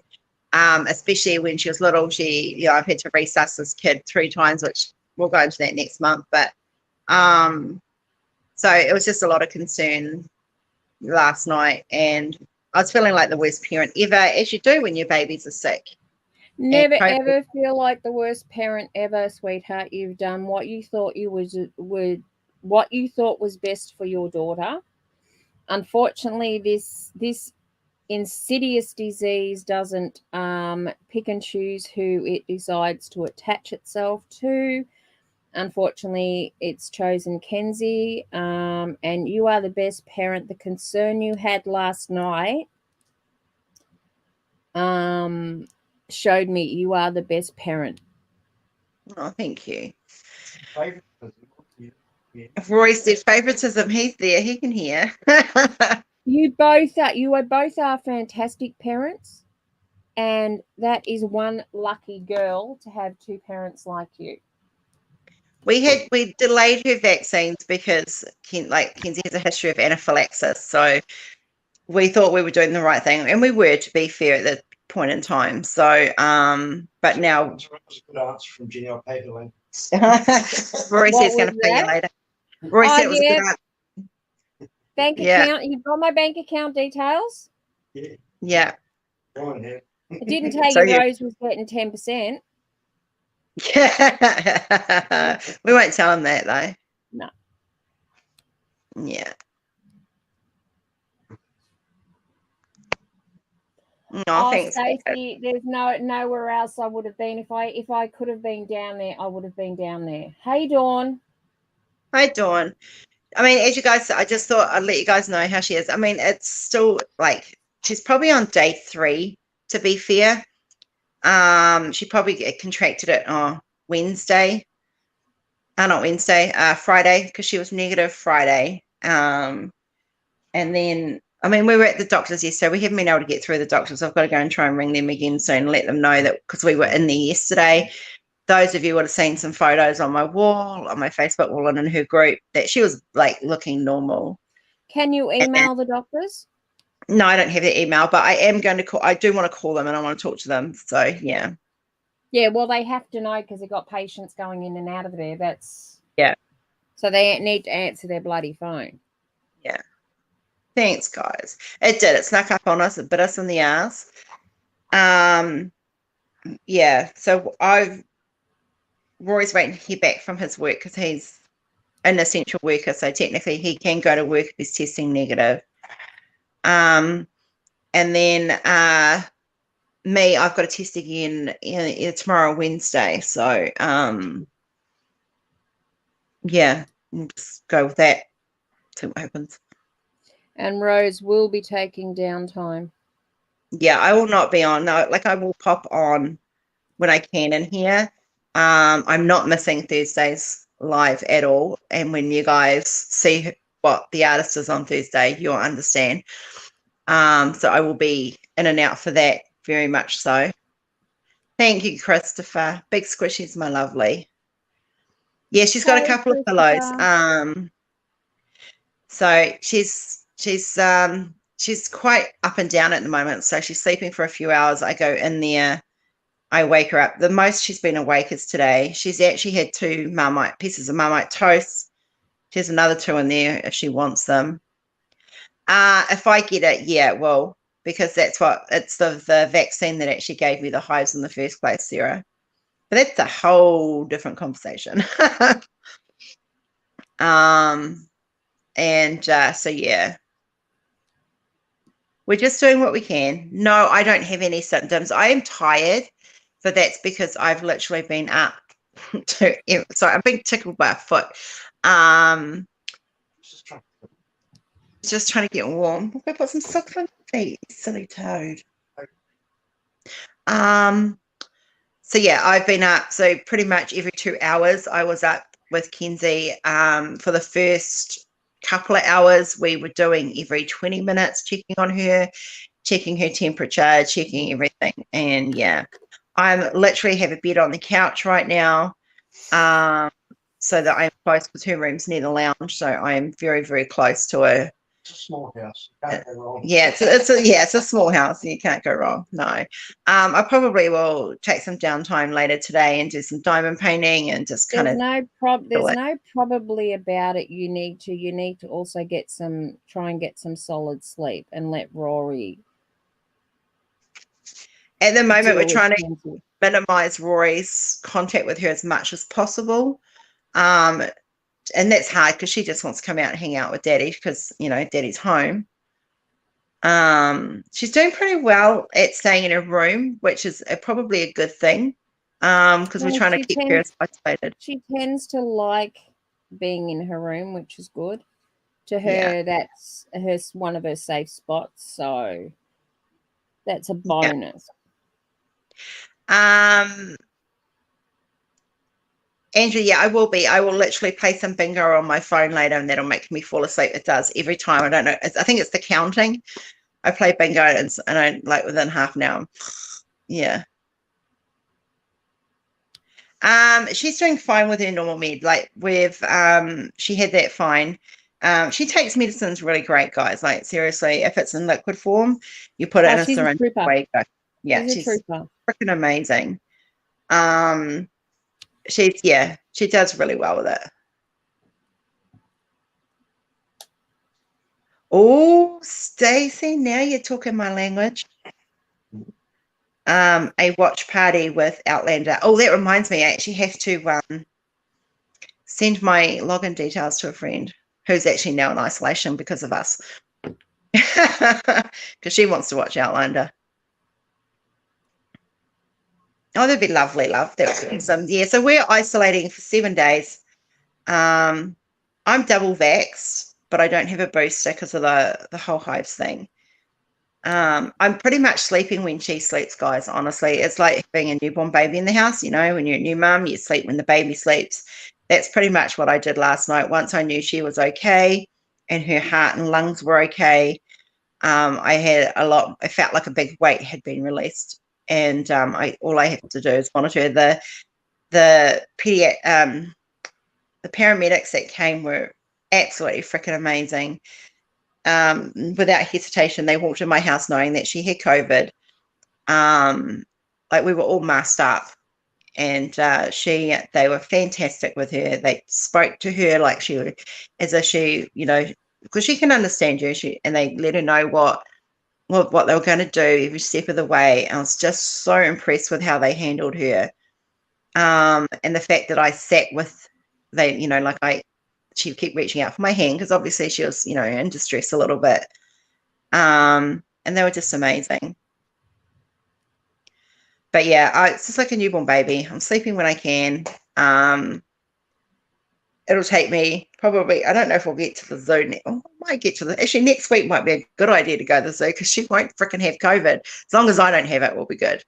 especially when she was little, I've had to resus this kid 3 times, which we'll go into that next month. But so it was just a lot of concern last night, and I was feeling like the worst parent ever, as you do when your babies are sick. Never ever feel like the worst parent ever, sweetheart. You've done what you thought was best for your daughter. Unfortunately, this insidious disease doesn't pick and choose who it decides to attach itself to. Unfortunately, it's chosen Kenzie, and you are the best parent. The concern you had last night showed me you are the best parent. Oh, thank you. Favoritism. Yeah. If Roy said favoritism, he's there, he can hear. You both are fantastic parents, and that is one lucky girl to have 2 parents like you. We delayed her vaccines because Kenzie has a history of anaphylaxis, so we thought we were doing the right thing, and we were, to be fair, at that point in time. So but now That was a good answer from Janelle Paperland. Rory What says he's going to was pay you that? later. Rory said it was a yeah. good answer. Bank Yeah. account. You've got my bank account details. Yeah, Yeah. go on ahead. It didn't tell So, you yeah. Rose was getting 10%. Yeah. We won't tell him that though. No. Yeah. No, thanks. Stacey, there's nowhere else I would have been. If I could have been down there, I would have been down there. Hey, Dawn. Hi, Dawn. I mean, as you guys, I just thought I'd let you guys know how she is. I mean, it's still like she's probably on day 3, to be fair. She probably contracted it on Wednesday. Not Wednesday, Friday, because she was negative Friday. And then, I mean, we were at the doctor's yesterday. We haven't been able to get through the doctors. I've got to go and try and ring them again soon and let them know that, because we were in there yesterday. Those of you would have seen some photos on my wall, on my Facebook wall, and in her group, that she was like looking normal. Can you email the doctors? No, I don't have their email, but I am going to call. I do want to call them and I want to talk to them. So, yeah. Yeah, well, they have to know because they've got patients going in and out of there. Yeah. So they need to answer their bloody phone. Yeah. Thanks, guys. It did. It snuck up on us. It bit us in the ass. Yeah. So Rory's waiting to hear back from his work because he's an essential worker. So technically he can go to work if he's testing negative. And then me, I've got to test again tomorrow, Wednesday. So yeah, we'll just go with that. See what happens. And Rose will be taking downtime. Yeah, I will not be on. No, like I will pop on when I can in here. I'm not missing Thursdays live at all. And when you guys see what the artist is on Thursday, you'll understand. So I will be in and out for that, very much so. Thank you, Christopher. Big squishies, my lovely. Yeah, she's got a couple of pillows. So she's quite up and down at the moment. So she's sleeping for a few hours. I go in there, I wake her up. The most she's been awake is today. She's actually had 2 pieces of Marmite toast. She has another 2 in there if she wants them. If I get it, yeah, well, because it's the vaccine that actually gave me the hives in the first place, Sarah. But that's a whole different conversation. So yeah, we're just doing what we can. No, I don't have any symptoms. I am tired. but that's because I've literally been up to. Sorry, I'm being tickled by a foot. Just trying. Just trying to get warm. We'll go put some socks on your feet, you silly toad. So yeah, I've been up. So pretty much every 2 hours, I was up with Kenzie. For the first couple of hours, we were doing every 20 minutes, checking on her, checking her temperature, checking everything. And yeah, I'm literally have a bed on the couch right now, so that I'm close because her room's near the lounge. So I'm very, very close to her. It's a small house. Can't go wrong. Yeah, it's a small house. You can't go wrong. No, I probably will take some downtime later today and do some diamond painting and just kind There's of. no probably about it. You need to also try and get some solid sleep and let Rory. At the moment, deal we're with trying to Kenzie. minimize Rory's contact with her as much as possible. And that's hard because she just wants to come out and hang out with Daddy because Daddy's home. She's doing pretty well at staying in her room, which is probably a good thing, because we're Well, trying to keep her isolated. She tends to like being in her room, which is good. To her, Yeah. that's one of her safe spots. So that's a bonus. Andrew, yeah, I will be. I will literally play some bingo on my phone later, and that'll make me fall asleep. It does every time. I don't know. I think it's the counting. I play bingo, and I like within half an hour. Yeah. She's doing fine with her normal med. Like she had that fine. She takes medicines really great, guys. Like seriously, if it's in liquid form, you put it in a She's syringe. a trooper. Away you go. Yeah, She's a trooper. freaking amazing. She does really well with it. Oh, Stacey, now you're talking my language. A watch party with Outlander. Oh, that reminds me, I actually have to send my login details to a friend who's actually now in isolation because of us. Because she wants to watch Outlander. Oh, that'd be lovely, love. That would be awesome. Yeah, so we're isolating for 7 days. I'm double vaxxed, but I don't have a booster because of the whole hives thing. I'm pretty much sleeping when she sleeps, guys. Honestly, it's like being a newborn baby in the house. When you're a new mum, you sleep when the baby sleeps. That's pretty much what I did last night. Once I knew she was okay and her heart and lungs were okay, I felt like a big weight had been released. And all I had to do is monitor the paramedics that came were absolutely freaking amazing. Without hesitation, they walked in my house knowing that she had COVID. Like we were all masked up, and they were fantastic with her. They spoke to her like as if she, because she can understand you. And they let her know what they were going to do every step of the way. I was just so impressed with how they handled her, and the fact that I sat with she'd keep reaching out for my hand because obviously she was, in distress a little bit. And they were just amazing. But yeah, it's just like a newborn baby. I'm sleeping when I can. It'll take me probably, I don't know if we'll get to the zoo. I might get to actually next week might be a good idea to go to the zoo because she won't freaking have COVID. As long as I don't have it, we'll be good.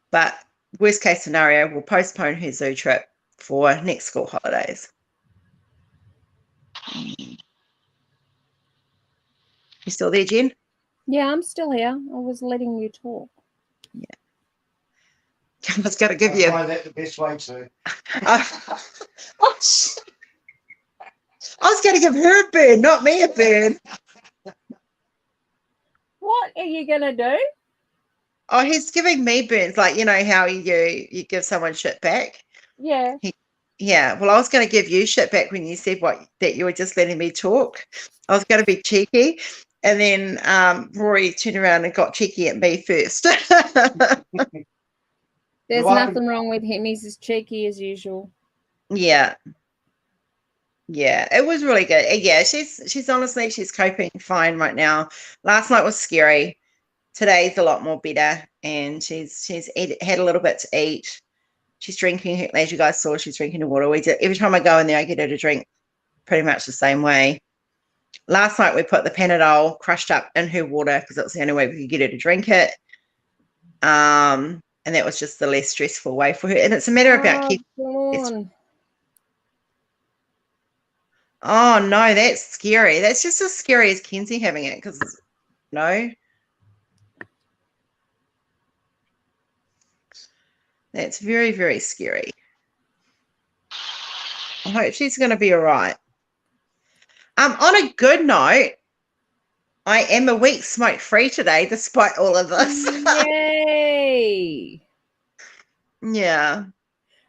But worst case scenario, we'll postpone her zoo trip for next school holidays. You still there, Jen? Yeah, I'm still here. I was letting you talk. Yeah. I was going to give you. I find that the best way to. I was going to give her a burn, not me a burn. What are you going to do? Oh, he's giving me burns, like how you give someone shit back. Yeah. Yeah, well, I was going to give you shit back when you said that you were just letting me talk. I was going to be cheeky, and then Rory turned around and got cheeky at me first. There's nothing wrong with him. He's as cheeky as usual. Yeah. Yeah, it was really good. Yeah, she's honestly, she's coping fine right now. Last night was scary. today's a lot more better, and she's had a little bit to eat. She's drinking, as you guys saw, she's drinking the water. Every time I go in there, I get her to drink pretty much the same way. Last night we put the Panadol crushed up in her water because it was the only way we could get her to drink it. And that was just the less stressful way for her. And it's a matter about keeping. Oh no, that's scary. That's just as scary as Kenzie having it, because no. That's very, very scary. I hope she's going to be all right. On a good note, I am a week smoke-free today, despite all of this. Yay! Yeah.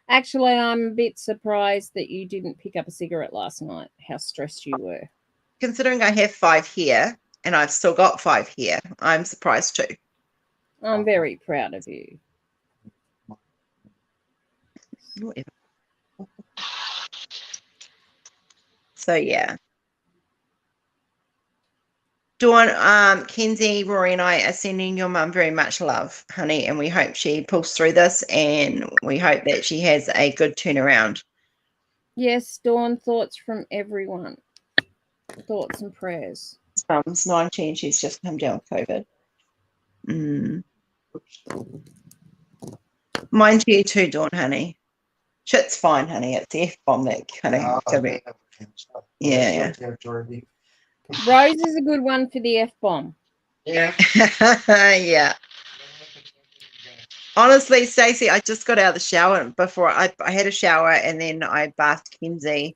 Actually, I'm a bit surprised that you didn't pick up a cigarette last night, how stressed you were. Considering I have 5 here, and I've still got 5 here, I'm surprised too. I'm very proud of you. Whatever. So yeah. Dawn, Kenzie, Rory and I are sending your mum very much love, honey, and we hope she pulls through this, and we hope that she has a good turnaround. Yes, Dawn, thoughts from everyone. Thoughts and prayers. Mum's 19, she's just come down with COVID. Mind you too, Dawn, honey. Shit's fine, honey. It's the F-bomb that kind of... yeah. Rose is a good one for the F-bomb. Yeah. Yeah. Honestly, Stacey, I just got out of the shower before I had a shower, and then I bathed Kenzie.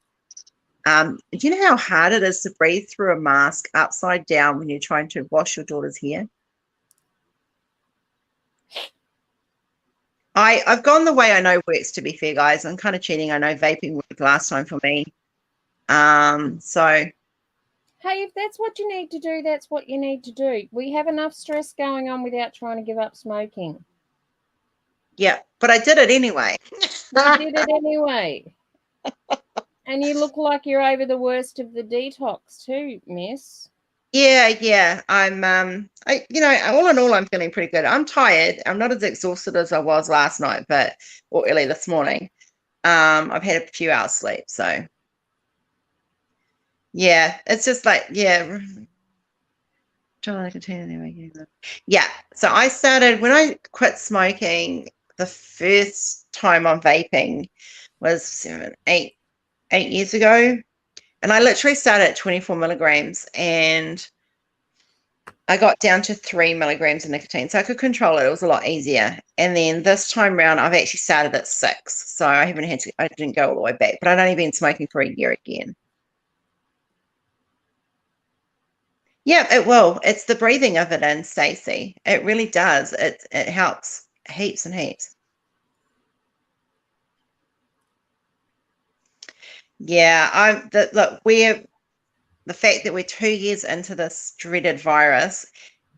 Do you know how hard it is to breathe through a mask upside down when you're trying to wash your daughter's hair? I've gone the way I know works, to be fair, guys. I'm kind of cheating. I know vaping worked last time for me. So... Hey, if that's what you need to do, that's what you need to do. We have enough stress going on without trying to give up smoking. Yeah, but I did it anyway. You did it anyway. And you look like you're over the worst of the detox too, miss. Yeah. I'm, all in all, I'm feeling pretty good. I'm tired. I'm not as exhausted as I was last night, or early this morning. I've had a few hours sleep, so. Yeah, it's just like, yeah. Yeah, so I started, when I quit smoking, the first time on vaping was 8 years ago. And I literally started at 24 milligrams, and I got down to 3 milligrams of nicotine. So I could control it. It was a lot easier. And then this time around, I've actually started at 6. So I didn't go all the way back, but I'd only been smoking for a year again. Yeah, it will. It's the breathing of it in, Stacey. It really does. It helps heaps and heaps. Yeah, the fact that we're 2 years into this dreaded virus,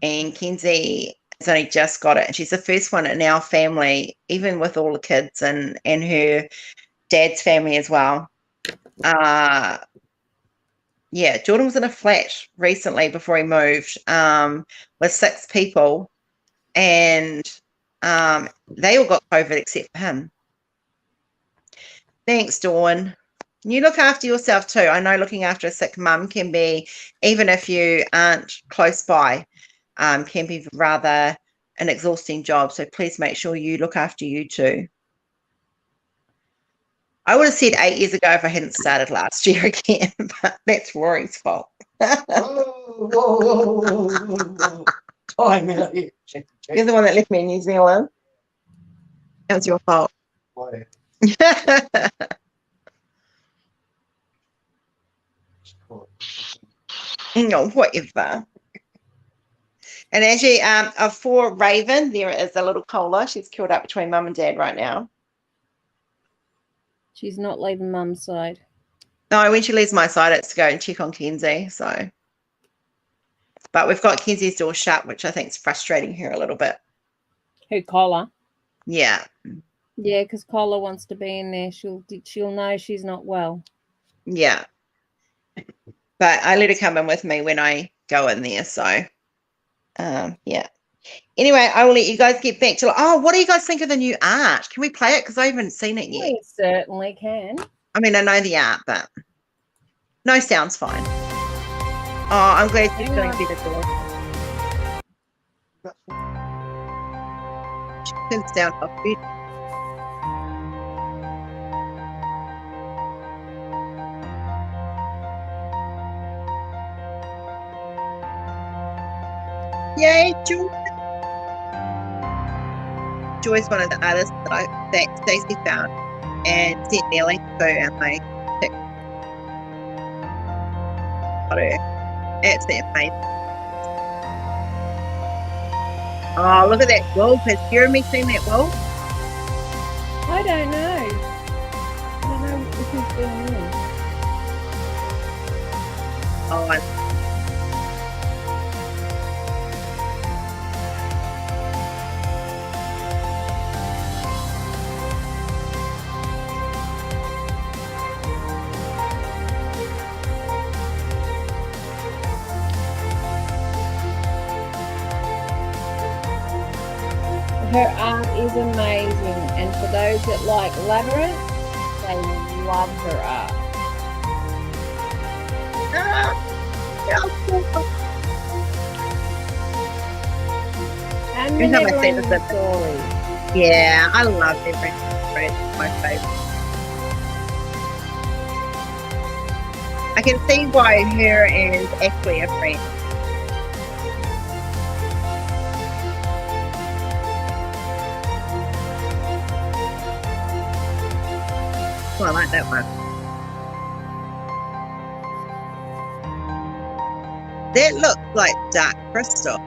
and Kenzie has only just got it, and she's the first one in our family, even with all the kids and her dad's family as well. Yeah, Jordan was in a flat recently before he moved with 6 people, and they all got COVID except for him. Thanks, Dawn. You look after yourself too. I know looking after a sick mum can be, even if you aren't close by, can be rather an exhausting job. So please make sure you look after you too. I would have said 8 years ago if I hadn't started last year again, but that's Rory's fault. Whoa. Time out here. You're the one that left me in New Zealand. That was your fault. No, whatever. And actually, for Raven, there is a little cola. She's curled up between mum and dad right now. She's not leaving mum's side. No, when she leaves my side, it's to go and check on Kenzie. So, but we've got Kenzie's door shut, which I think is frustrating her a little bit. Who, Cola? Yeah. Yeah, because Cola wants to be in there. She'll know she's not well. Yeah. But I let her come in with me when I go in there. So, yeah. Anyway, I will let you guys get back to. Oh, what do you guys think of the new art? Can we play it? Because I haven't seen it yet. We certainly can. I mean, I know the art, but no sound's fine. Oh, I'm glad she's Hang feeling on. better, Dawn. Turn sound off. Yay, Joy! Joy's one of the artists that Stacey found and sent me a link to, and I got her. Absolutely amazing. Oh, look at that wolf. Has Jeremy seen that wolf? I don't know. I don't know if he's going in. Oh, Her art is amazing, and for those that like Labyrinth, they will love her art. And the Every time I see Neverending this, Story. yeah, I love everything. It's my favorite. I can see why her and Ashley are friends. Oh, I like that one. That looks like dark crystal.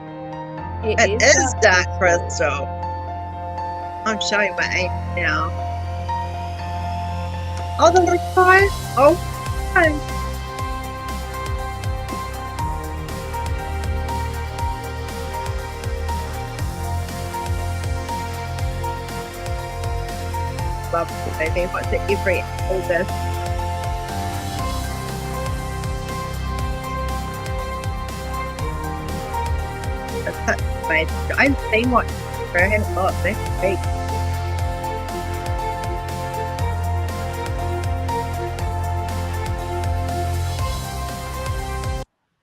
It is dark crystal. I'm showing my aim now. Oh, the little fire. Oh, okay. Love it, baby. What's it every August? That's such amazing. I haven't seen what I haven't got this week.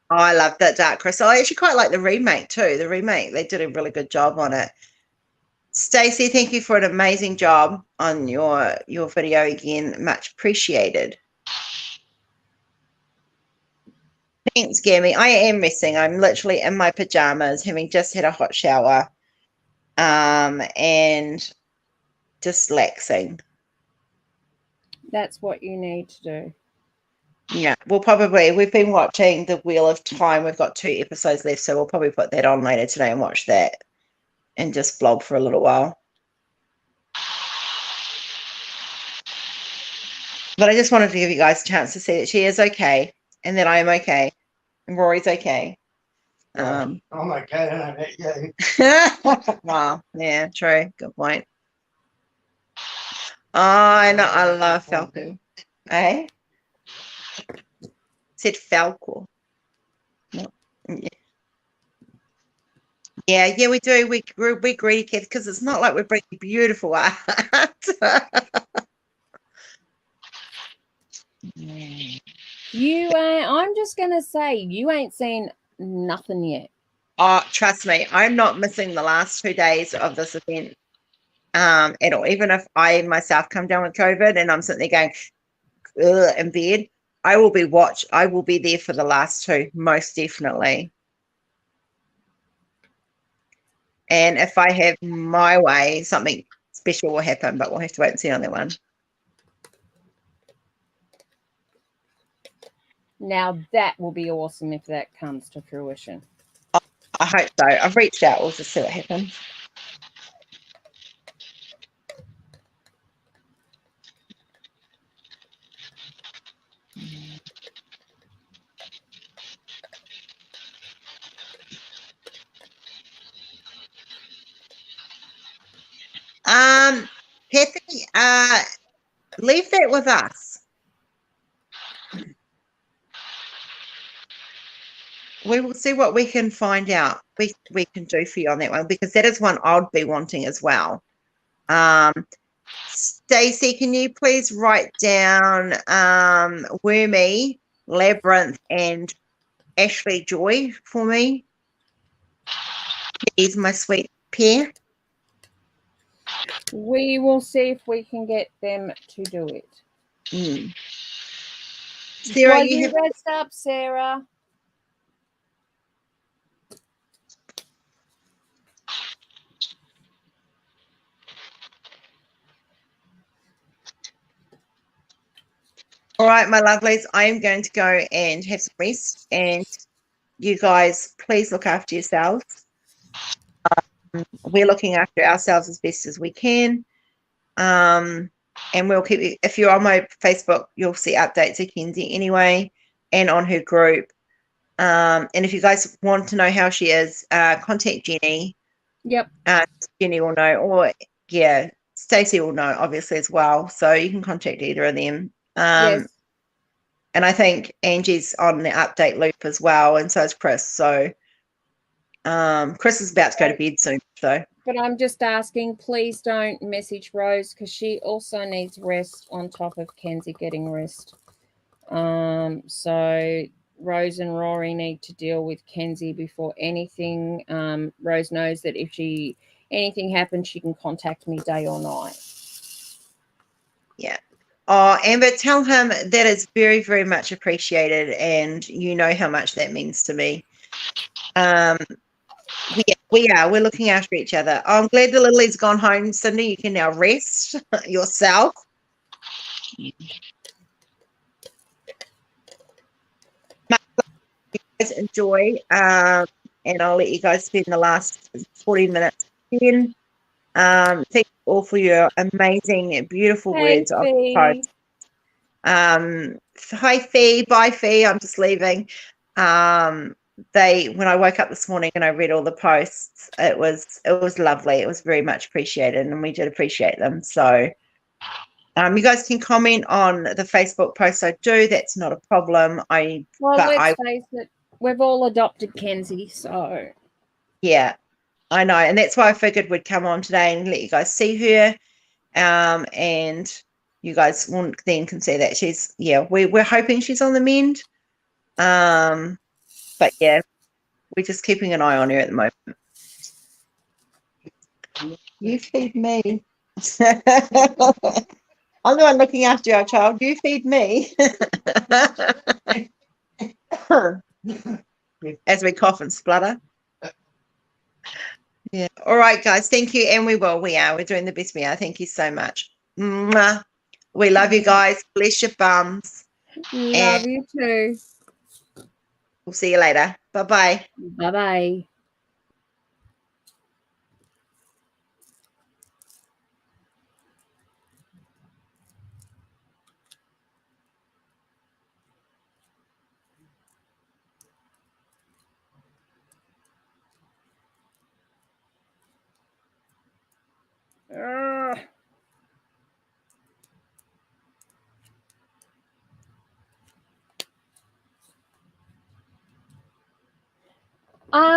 Oh, I love that dark crystal. I actually quite like the remake too. The remake, they did a really good job on it. Stacey, thank you for an amazing job on your video again. Much appreciated. Thanks, Gammy. I am resting. I'm literally in my pajamas, having just had a hot shower, and just relaxing. That's what you need to do. Yeah, we've been watching The Wheel of Time. We've got 2 episodes left, so we'll probably put that on later today and watch that and just blob for a little while. But I just wanted to give you guys a chance to see that she is okay and that I am okay and Rory's okay. I'm okay, and I yeah. Wow, yeah, true. Good point. Oh, I know. I love Falco. Eh? Said Falco. No. Yeah, we do. We're greedy kids because it's not like we're bringing beautiful art. I'm just gonna say you ain't seen nothing yet. Oh, trust me, I'm not missing the last 2 days of this event at all. Even if I myself come down with COVID and I'm sitting there going in bed, I will be there for the last 2, most definitely. And if I have my way, something special will happen, but we'll have to wait and see on that one. Now that will be awesome if that comes to fruition. I hope so. I've reached out. We'll just see what happens. Kathy, leave that with us. we will see what we can find out. We can do for you on that one, because that is one I'd be wanting as well. Stacey, can you please write down Wormy, Labyrinth, and Ashley Joy for me? Please, my sweet pair. We will see if we can get them to do it. Sarah, While you you have rest up, Sarah. all right, my lovelies. I am going to go and have some rest, and you guys, please look after yourselves. We're looking after ourselves as best as we can. And we'll keep you, if you're on my Facebook, you'll see updates of Kenzie anyway, and on her group. And if you guys want to know how she is, contact Jenny. Yep. Jenny will know, or yeah, Stacey will know obviously as well. So you can contact either of them. Yes. And I think Angie's on the update loop as well, and so is Chris. So Chris is about to go to bed soon. So, but I'm just asking, please don't message Rose, because she also needs rest on top of Kenzie getting rest. So Rose and Rory need to deal with Kenzie before anything. Rose knows that if anything happens, she can contact me day or night. Yeah. Oh, Amber, tell him that is very, very much appreciated, and you know how much that means to me. We're looking after each other. Oh, I'm glad the Lily's gone home, Cindy. You can now rest yourself. You guys enjoy, and I'll let you guys spend the last 40 minutes again. Thank you all for your amazing, beautiful words of post. Hi Fee, bye Fee. I'm just leaving. When I woke up this morning and I read all the posts, it was lovely. It was very much appreciated, and we did appreciate them. So you guys can comment on the Facebook post I do. That's not a problem. Let's face it, we've all adopted Kenzie, so yeah, I know, and that's why I figured we'd come on today and let you guys see her, and you guys then can see that we're hoping she's on the mend, but yeah, we're just keeping an eye on her at the moment. You feed me. I'm the one looking after our child. You feed me. As we cough and splutter. Yeah. All right, guys. Thank you. And we will. We're doing the best we are. Thank you so much. Mwah. We love you guys. Bless your bums. Love you too. We'll see you later. Bye-bye. Bye-bye.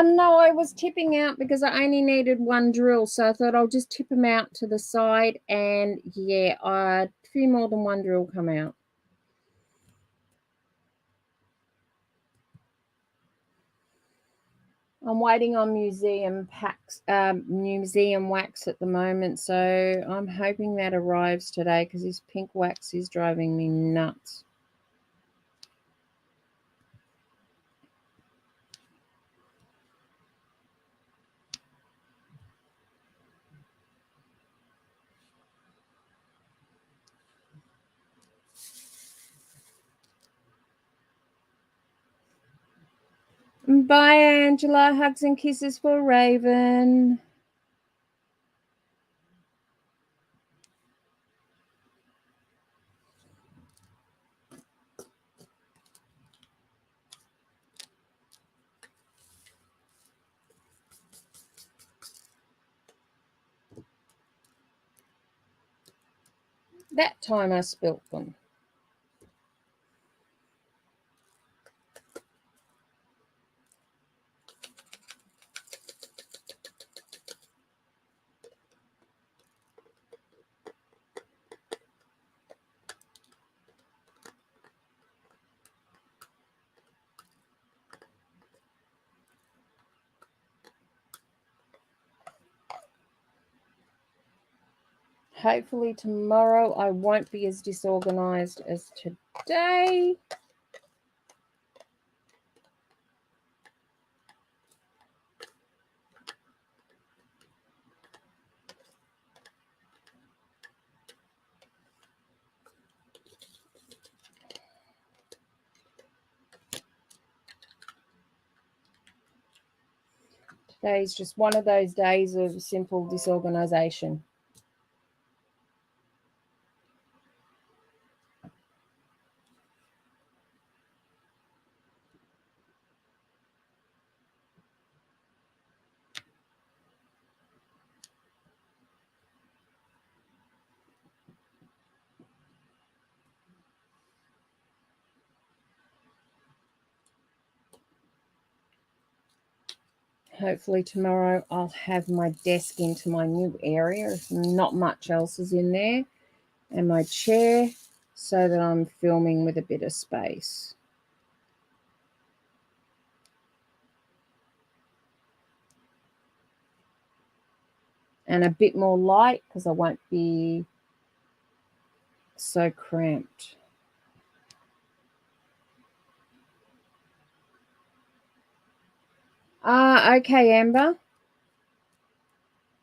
No, I was tipping out because I only needed one drill, so I thought I'll just tip them out to the side, and yeah, a few more than one drill come out. I'm waiting on museum wax at the moment, so I'm hoping that arrives today because this pink wax is driving me nuts. Bye, Angela. Hugs and kisses for Raven. That time I spilt them. Hopefully tomorrow I won't be as disorganized as today. Today's just one of those days of simple disorganization. Hopefully tomorrow I'll have my desk into my new area if not much else is in there, and my chair, so that I'm filming with a bit of space. And a bit more light because I won't be so cramped. Okay, Amber.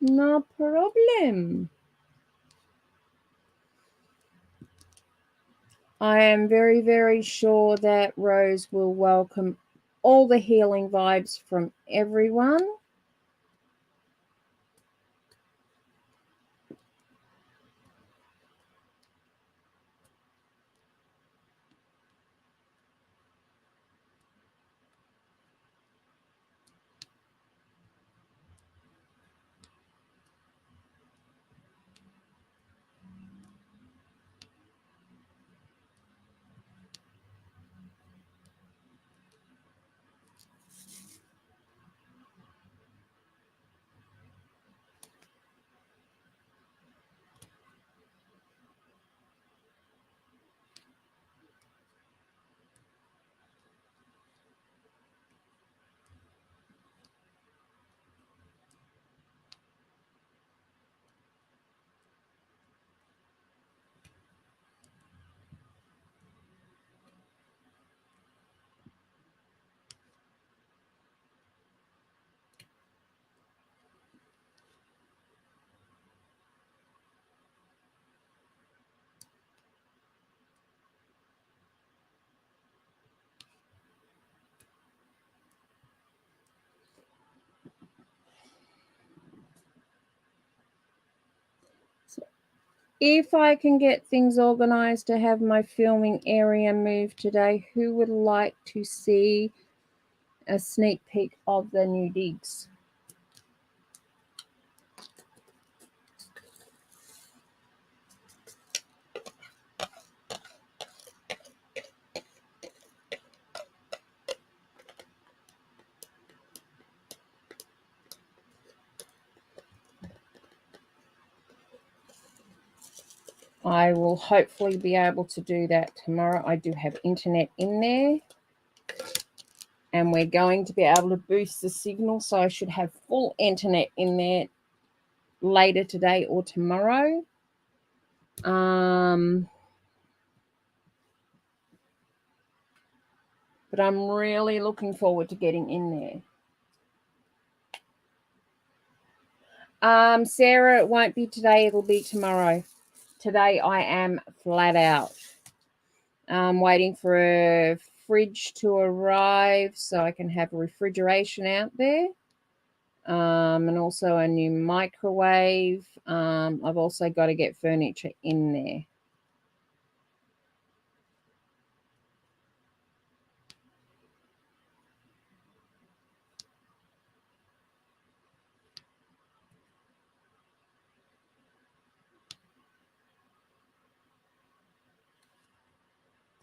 No problem. I am very, very sure that Rose will welcome all the healing vibes from everyone. If I can get things organized to have my filming area moved today, who would like to see a sneak peek of the new digs? I will hopefully be able to do that tomorrow. I do have internet in there, and we're going to be able to boost the signal, so I should have full internet in there later today or tomorrow. But I'm really looking forward to getting in there. Sarah, it won't be today, it'll be tomorrow. Today I am flat out. I'm waiting for a fridge to arrive so I can have refrigeration out there. And also a new microwave. I've also got to get furniture in there.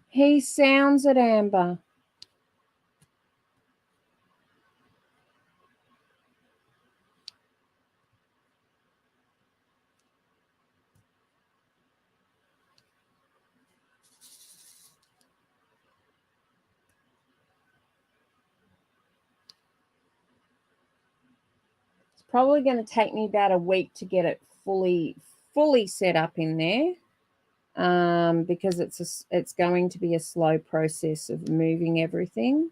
He sounds it, Amber. It's probably going to take me about a week to get it fully fully set up in there because it's going to be a slow process of moving everything.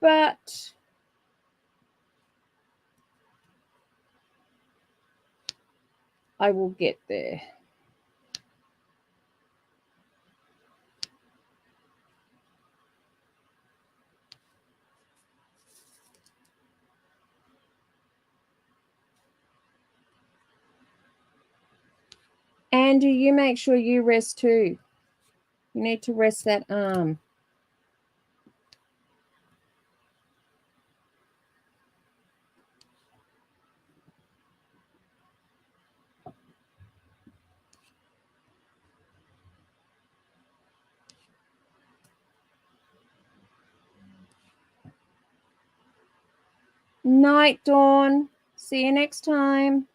But I will get there. Andrew, you make sure you rest too. You need to rest that arm. Night, Dawn. See you next time.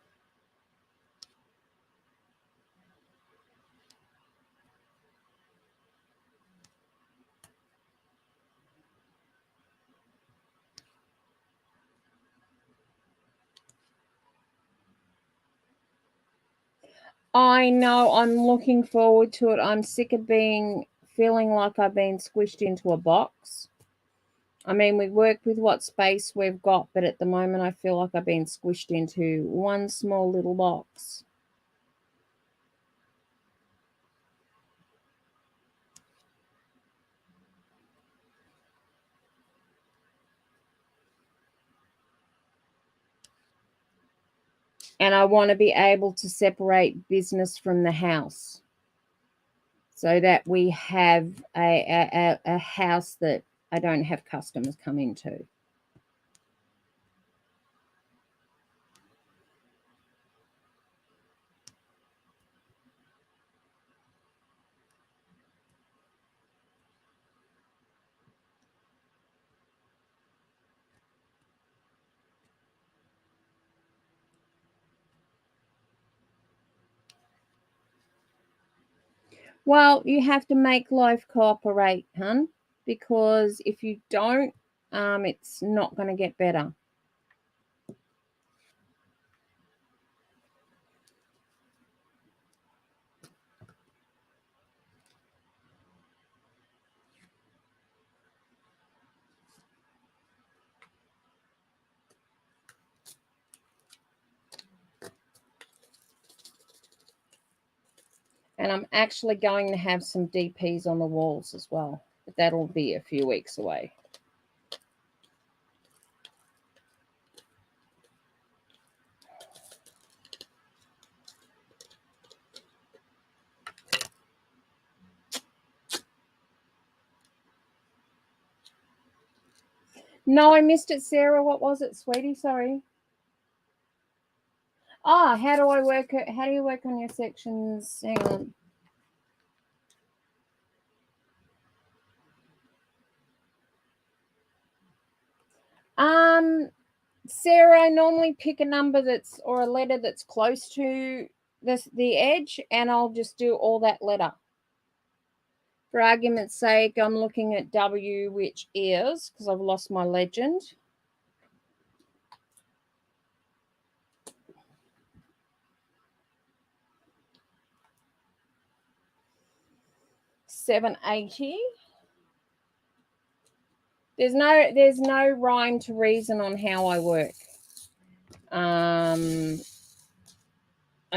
I know, I'm looking forward to it. I'm sick of feeling like I've been squished into a box. I mean, we work with what space we've got, but at the moment I feel like I've been squished into one small little box. And I want to be able to separate business from the house so that we have a house that I don't have customers come into. Well, you have to make life cooperate, hun, because if you don't, it's not going to get better. And I'm actually going to have some DPs on the walls as well, but that'll be a few weeks away. No, I missed it, Sarah. What was it, sweetie? Sorry. How do I work it? How do you work on your sections? Hang on. Sarah, I normally pick a number or a letter that's close to the edge, and I'll just do all that letter. For argument's sake, I'm looking at W, which is, because I've lost my legend. $7.80. There's no rhyme to reason on how I work. I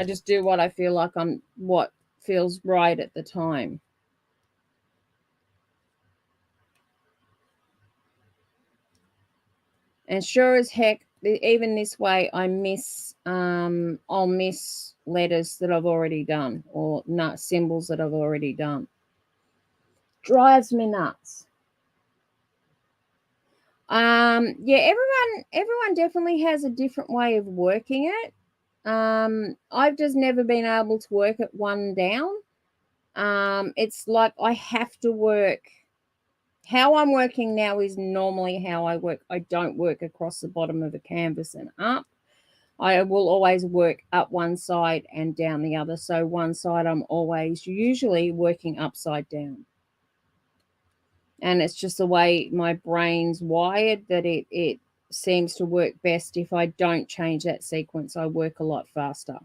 just do what I feel like what feels right at the time. And sure as heck, even this way, I'll miss letters that I've already done or symbols that I've already done. Drives me nuts. Yeah, everyone definitely has a different way of working it. I've just never been able to work it one down. It's like I have to work. How I'm working now is normally how I work. I don't work across the bottom of a canvas and up. I will always work up one side and down the other. So one side I'm always usually working upside down. And it's just the way my brain's wired that it seems to work best. If I don't change that sequence, I work a lot faster.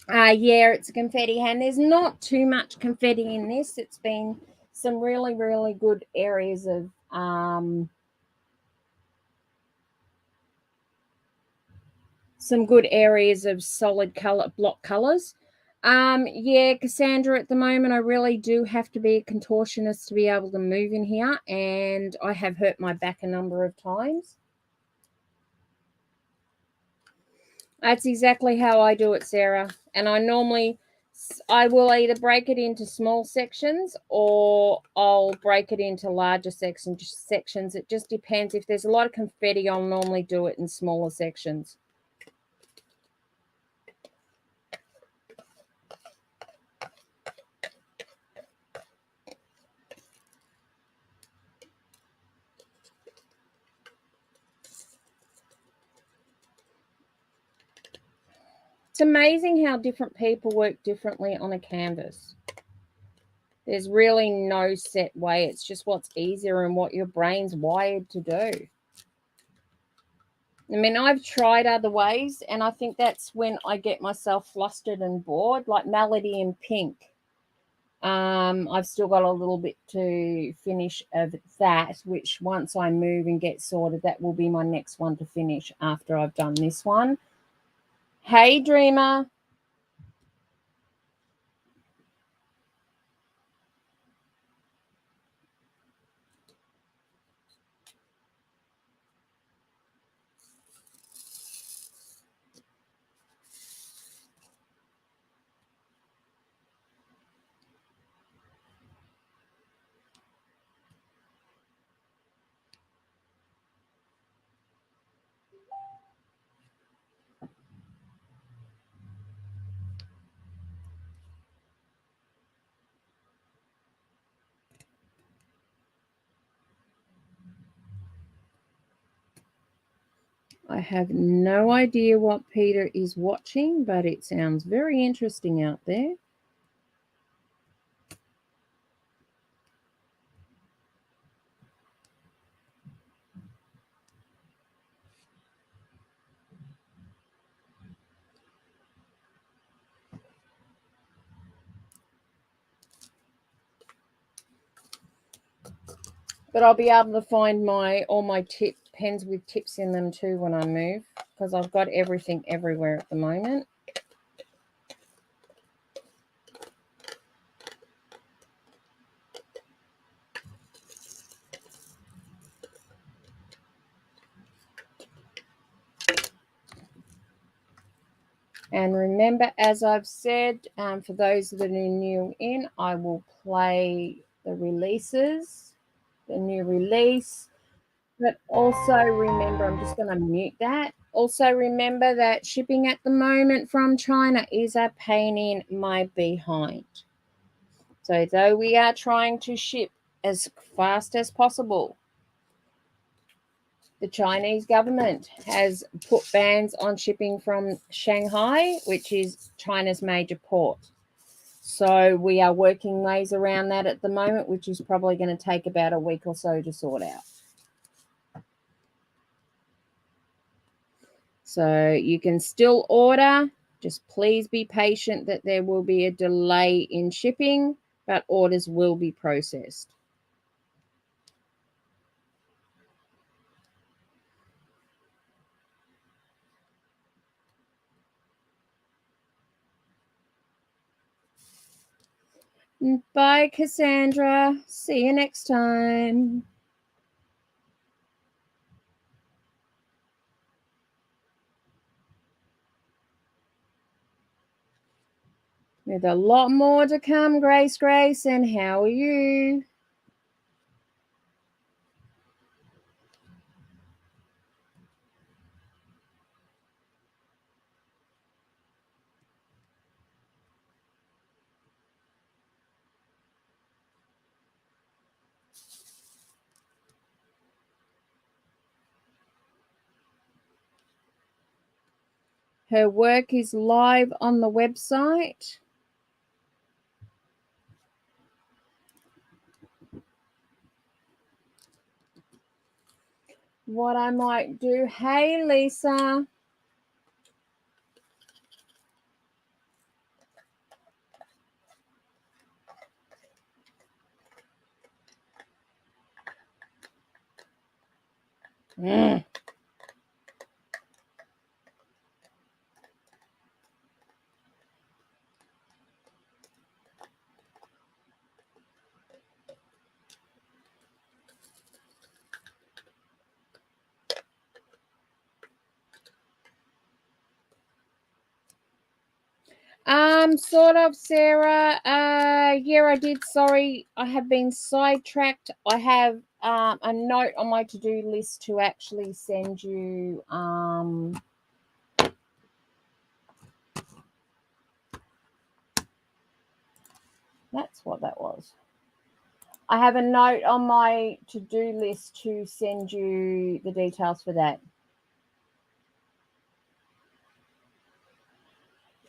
Yeah, it's a confetti hand. There's not too much confetti in this. It's been some really, really good areas of solid color block colors. Yeah, Cassandra, at the moment I really do have to be a contortionist to be able to move in here, and I have hurt my back a number of times. That's exactly how I do it, Sarah. And I will either break it into small sections or I'll break it into larger sections. It just depends. If there's a lot of confetti, I'll normally do it in smaller sections. It's amazing how different people work differently on a canvas. There's really no set way. It's just what's easier and what your brain's wired to do. I mean, I've tried other ways, and I think that's when I get myself flustered and bored, like Melody in Pink. I've still got a little bit to finish of that, which once I move and get sorted, that will be my next one to finish after I've done this one. Hey, Dreamer. I have no idea what Peter is watching, but it sounds very interesting out there. But I'll be able to find all my pens with tips in them too when I move, because I've got everything everywhere at the moment. And remember, as I've said, for those that are new in, I will play the releases, the new release. But also remember, I'm just going to mute that. Also remember that shipping at the moment from China is a pain in my behind. So though we are trying to ship as fast as possible, the Chinese government has put bans on shipping from Shanghai, which is China's major port. So we are working ways around that at the moment, which is probably going to take about a week or so to sort out. So you can still order. Just please be patient that there will be a delay in shipping, but orders will be processed. Bye, Cassandra. See you next time. With a lot more to come, Grace, and how are you? Her work is live on the website. What I might do, hey, Lisa. Mm. Sort of, Sarah. Yeah, I did. Sorry, I have been sidetracked. I have a note on my to-do list to actually send you that's what that was. I have a note on my to-do list to send you the details for that.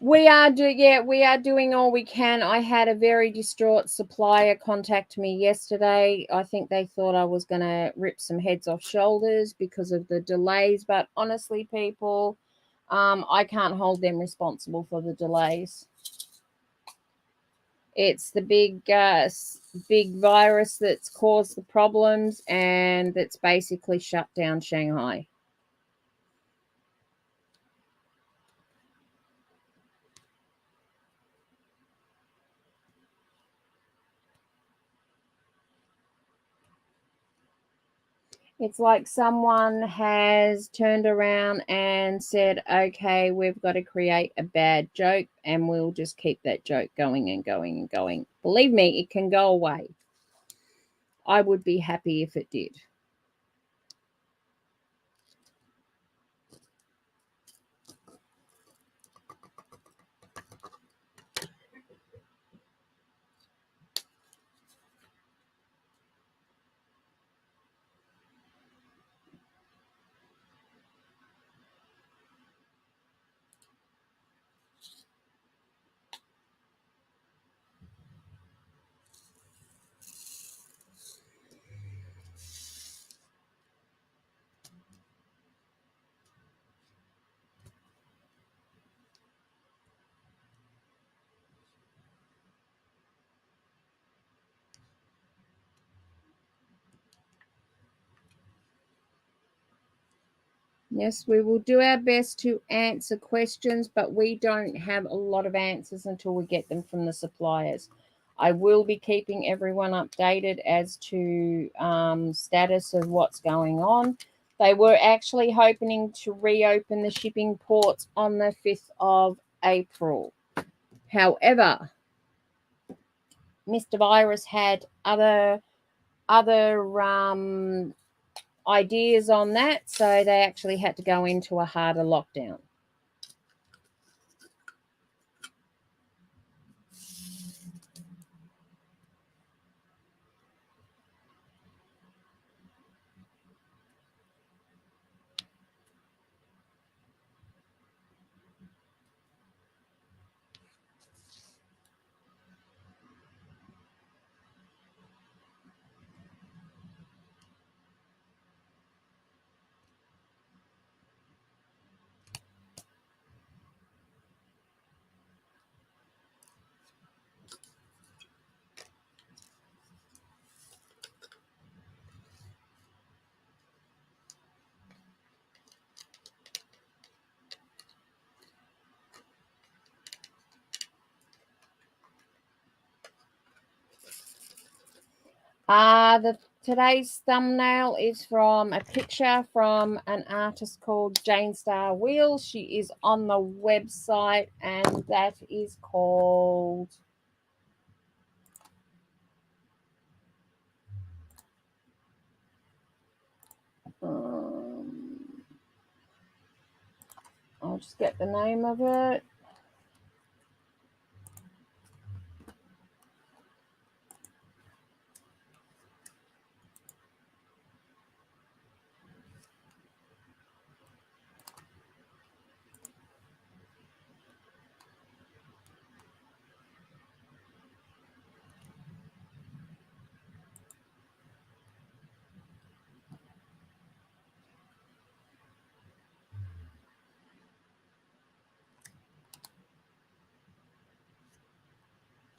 We are doing all we can. I had a very distraught supplier contact me yesterday. I think they thought I was going to rip some heads off shoulders because of the delays, but honestly, people, I can't hold them responsible for the delays. It's the big virus that's caused the problems and that's basically shut down Shanghai. It's like someone has turned around and said, okay, we've got to create a bad joke and we'll just keep that joke going and going and going. Believe me, it can go away. I would be happy if it did. Yes, we will do our best to answer questions, but we don't have a lot of answers until we get them from the suppliers. I will be keeping everyone updated as to status of what's going on. They were actually hoping to reopen the shipping ports on the 5th of April. However, Mr. Virus had other ideas on that, so they actually had to go into a harder lockdown. Today's thumbnail is from a picture from an artist called Jane Star Wheels. She is on the website, and that is called I'll just get the name of it.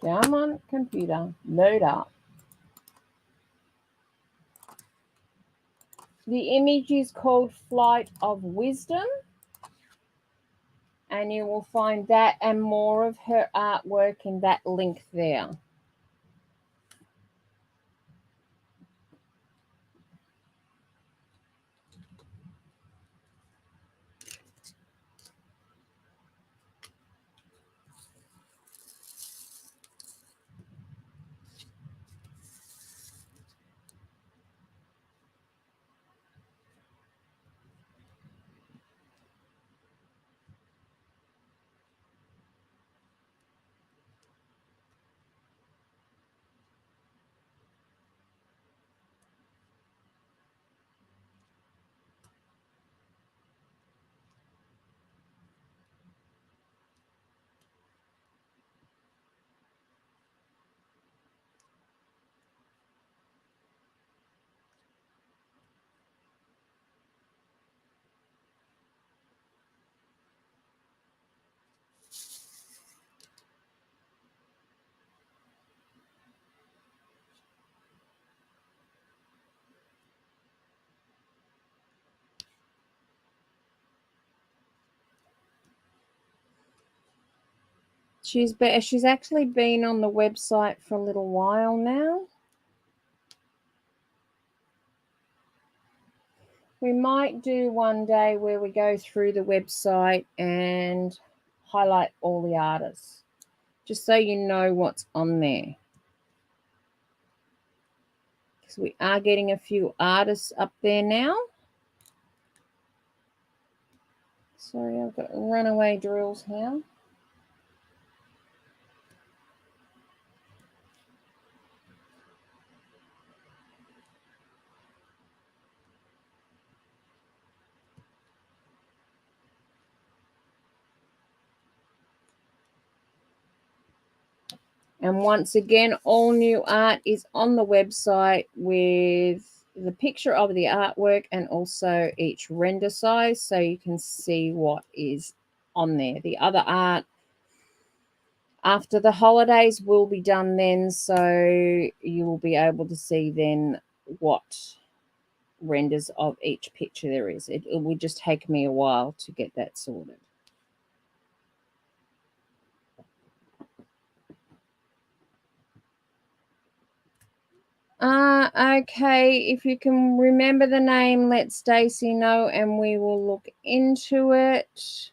Come on, computer, load up. The image is called Flight of Wisdom, and you will find that and more of her artwork in that link there. She's actually been on the website for a little while now. We might do one day where we go through the website and highlight all the artists, just so you know what's on there. Because we are getting a few artists up there now. Sorry, I've got runaway drills here. And once again, all new art is on the website with the picture of the artwork and also each render size, so you can see what is on there. The other art after the holidays will be done then, so you will be able to see then what renders of each picture there is. It will just take me a while to get that sorted. Okay, if you can remember the name, let Stacey know and we will look into it.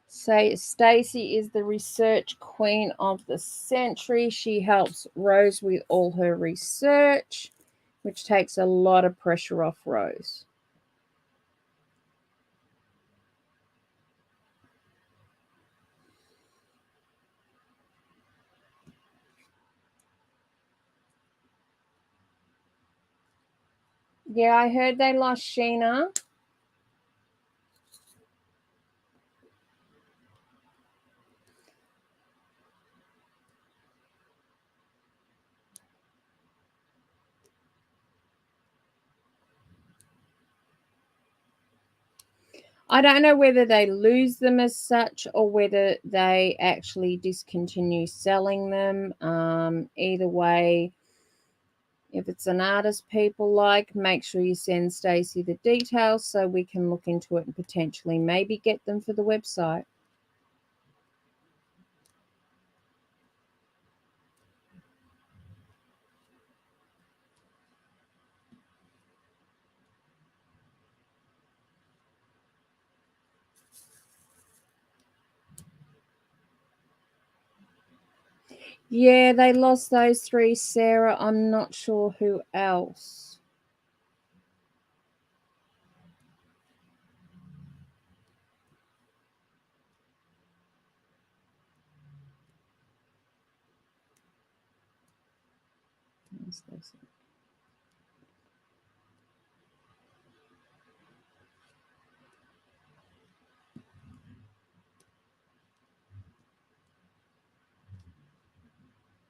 So Stacey is the research queen of the century. She helps Rose with all her research, which takes a lot of pressure off Rose. Yeah, I heard they lost Sheena. I don't know whether they lose them as such or whether they actually discontinue selling them. Either way, if it's an artist people like, make sure you send Stacey the details so we can look into it and potentially maybe get them for the website. Yeah, they lost those three, Sarah. I'm not sure who else.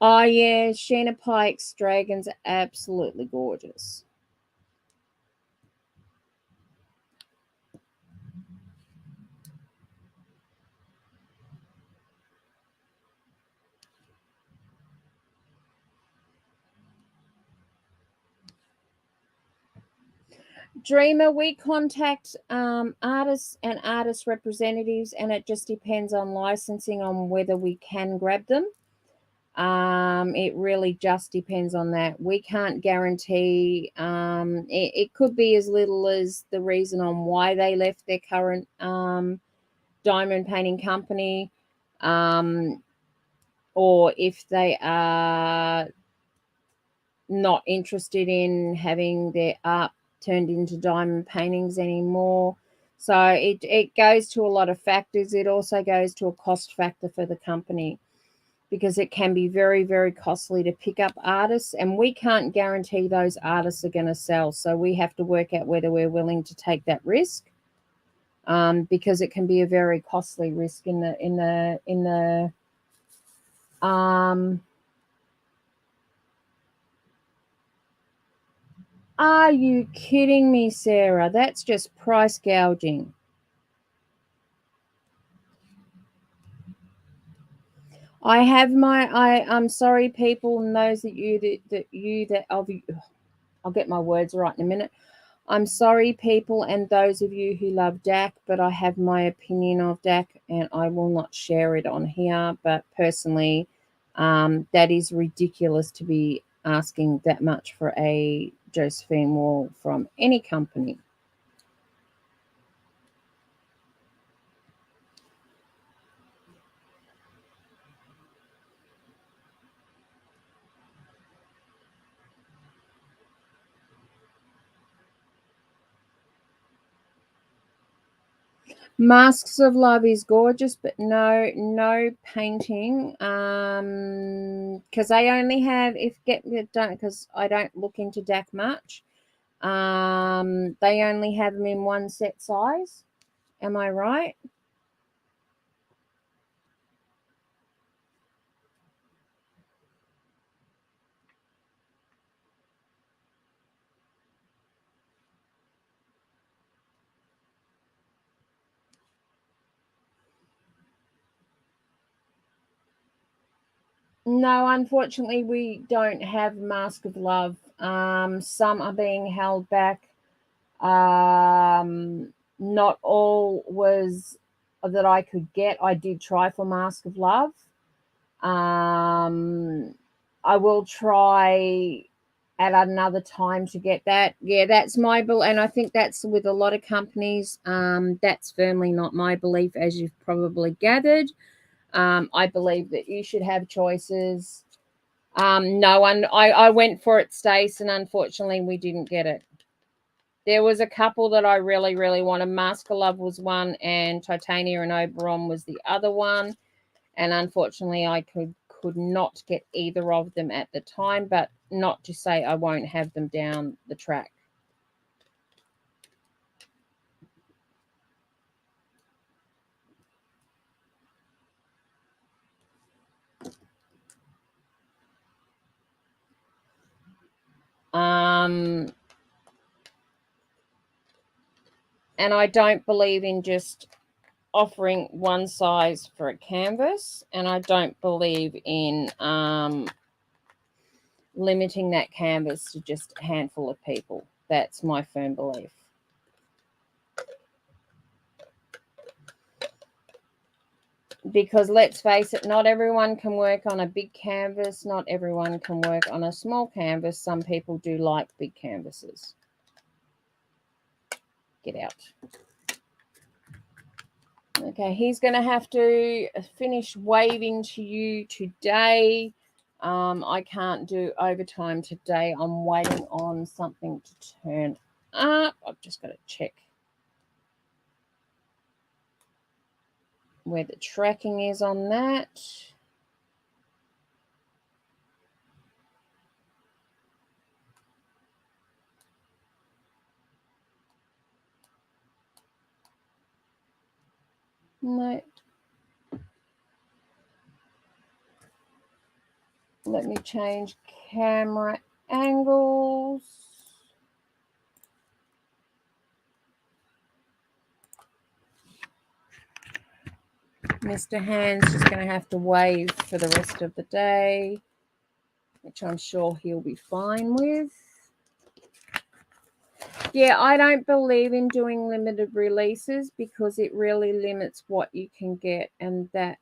Oh, yeah, Sheena Pike's dragons are absolutely gorgeous. Dreamer, we contact artists and artist representatives, and it just depends on licensing on whether we can grab them. It really just depends on that. We can't guarantee. It could be as little as the reason on why they left their current diamond painting company, or if they are not interested in having their art turned into diamond paintings anymore. So it goes to a lot of factors. It also goes to a cost factor for the company, because it can be very, very costly to pick up artists, and we can't guarantee those artists are going to sell. So we have to work out whether we're willing to take that risk, because it can be a very costly risk in the Are you kidding me, Sarah? That's just price gouging. I'm sorry, people, and those I'll get my words right in a minute. I'm sorry, people, and those of you who love DAC, but I have my opinion of DAC, and I will not share it on here. But personally, that is ridiculous to be asking that much for a Josephine Wall from any company. Masks of Love is gorgeous, but no painting. Because I only have, because I don't look into DAC much. They only have them in one set size. Am I right? No, unfortunately, we don't have Mask of Love. Some are being held back. Not all was that I could get. I did try for Mask of Love. I will try at another time to get that. Yeah, that's my belief, and I think that's with a lot of companies. That's firmly not my belief, as you've probably gathered. I believe that you should have choices. No one. I went for it, Stace, and unfortunately, we didn't get it. There was a couple that I really, really wanted. Mask of Love was one, and Titania and Oberon was the other one. And unfortunately, I could not get either of them at the time, but not to say I won't have them down the track. And I don't believe in just offering one size for a canvas, and I don't believe in limiting that canvas to just a handful of people. That's my firm belief. Because let's face it, not everyone can work on a big canvas. Not everyone can work on a small canvas. Some people do like big canvases. Get out. Okay, he's going to have to finish waving to you today. I can't do overtime today. I'm waiting on something to turn up. I've just got to check where the tracking is on that. No. Let me change camera angles. Mr. Hand's just going to have to wave for the rest of the day, which I'm sure he'll be fine with. Yeah, I don't believe in doing limited releases because it really limits what you can get, and that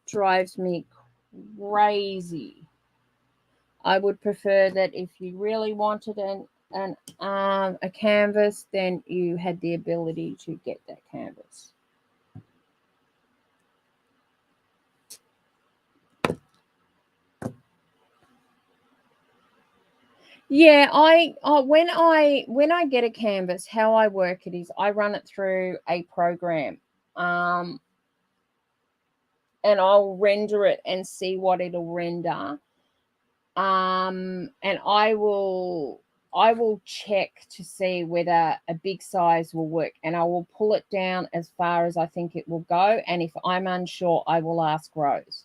drives me crazy. I would prefer that if you really wanted a canvas, then you had the ability to get that canvas. Yeah, when I get a canvas, how I work it is I run it through a program, um, and I'll render it and see what it'll render. And I will check to see whether a big size will work, and I will pull it down as far as I think it will go. And if I'm unsure, I will ask Rose.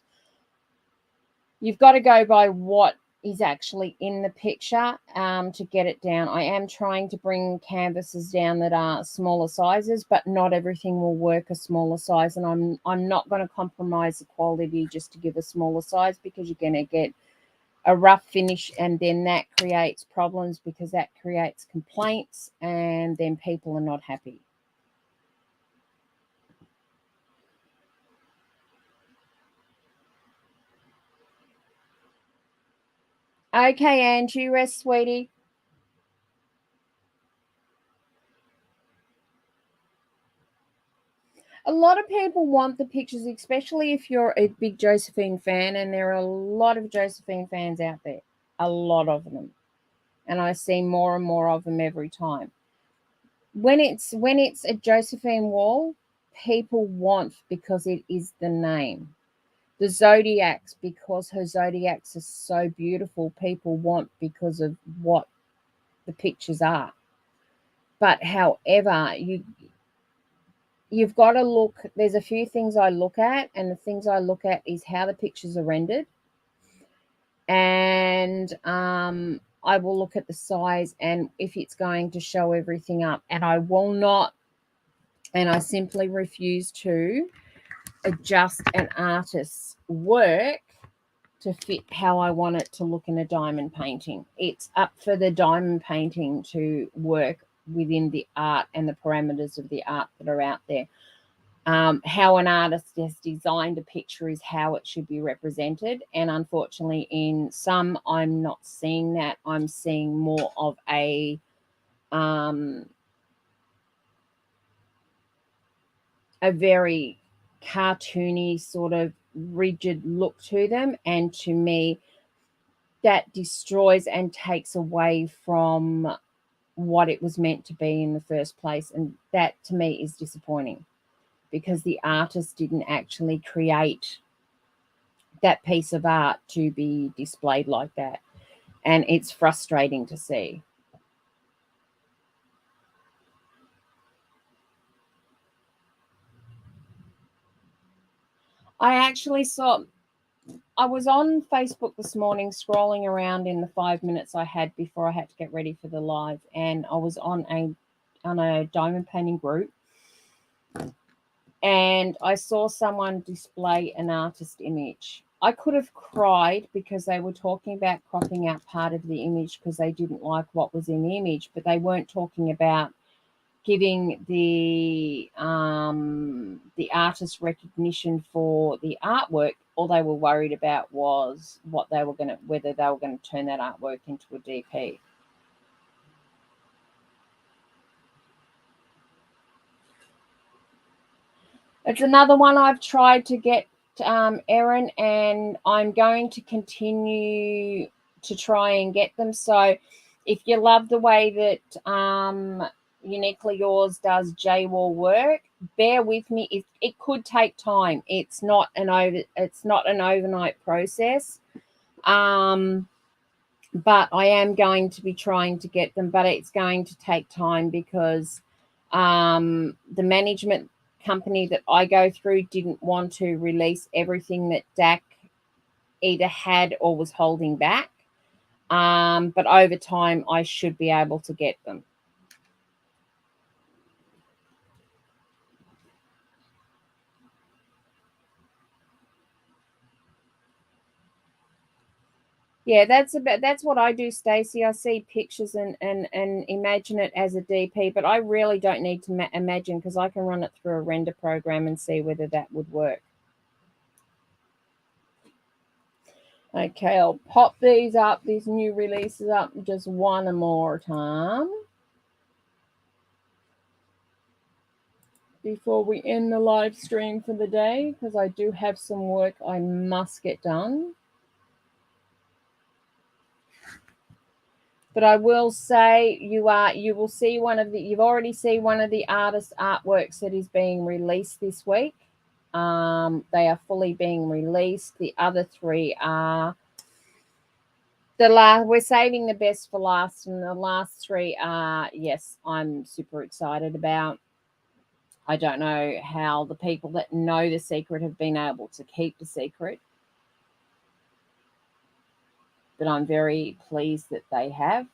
You've got to go by what is actually in the picture to get it down. I am trying to bring canvases down that are smaller sizes, but not everything will work a smaller size, and I'm not going to compromise the quality just to give a smaller size, because you're going to get a rough finish, and then that creates problems because that creates complaints, and then people are not happy. Okay, Angie, rest, sweetie. A lot of people want the pictures, especially if you're a big Josephine fan, and there are a lot of Josephine fans out there, a lot of them, and I see more and more of them every time. When it's a Josephine wall, people want, because it is the name. The zodiacs, because her zodiacs are so beautiful, people want because of what the pictures are. But however, you've got to look. There's a few things I look at, and the things I look at is how the pictures are rendered, and I will look at the size and if it's going to show everything up. And I will not, and I simply refuse to adjust an artist's work to fit how I want it to look in a diamond painting. It's up for the diamond painting to work within the art and the parameters of the art that are out there. How an artist has designed a picture is how it should be represented. And unfortunately, in some, I'm not seeing that. I'm seeing more of a very cartoony, sort of rigid look to them. And to me, that destroys and takes away from what it was meant to be in the first place. And that to me is disappointing, because the artist didn't actually create that piece of art to be displayed like that. And it's frustrating to see. I was on Facebook this morning scrolling around in the 5 minutes I had before I had to get ready for the live, and I was on a diamond painting group, and I saw someone display an artist image. I could have cried because they were talking about cropping out part of the image because they didn't like what was in the image, but they weren't talking about giving the artist recognition for the artwork. All they were worried about was whether they were going to turn that artwork into a DP. It's another one I've tried to get, Erin, and I'm going to continue to try and get them. So if you love the way that Uniquely Yours does J-Wall work, bear with me. It could take time. It's not an overnight process. But I am going to be trying to get them, but it's going to take time because the management company that I go through didn't want to release everything that DAC either had or was holding back. But over time, I should be able to get them. Yeah, that's what I do, Stacey. I see pictures and imagine it as a DP, but I really don't need to imagine because I can run it through a render program and see whether that would work. Okay, I'll pop these up, these new releases up just one more time before we end the live stream for the day, because I do have some work I must get done. But I will say you've already seen one of the artist artworks that is being released this week. They are fully being released. The other three are we're saving the best for last, and the last three are, yes, I'm super excited about. I don't know how the people that know the secret have been able to keep the secret, but I'm very pleased that they have.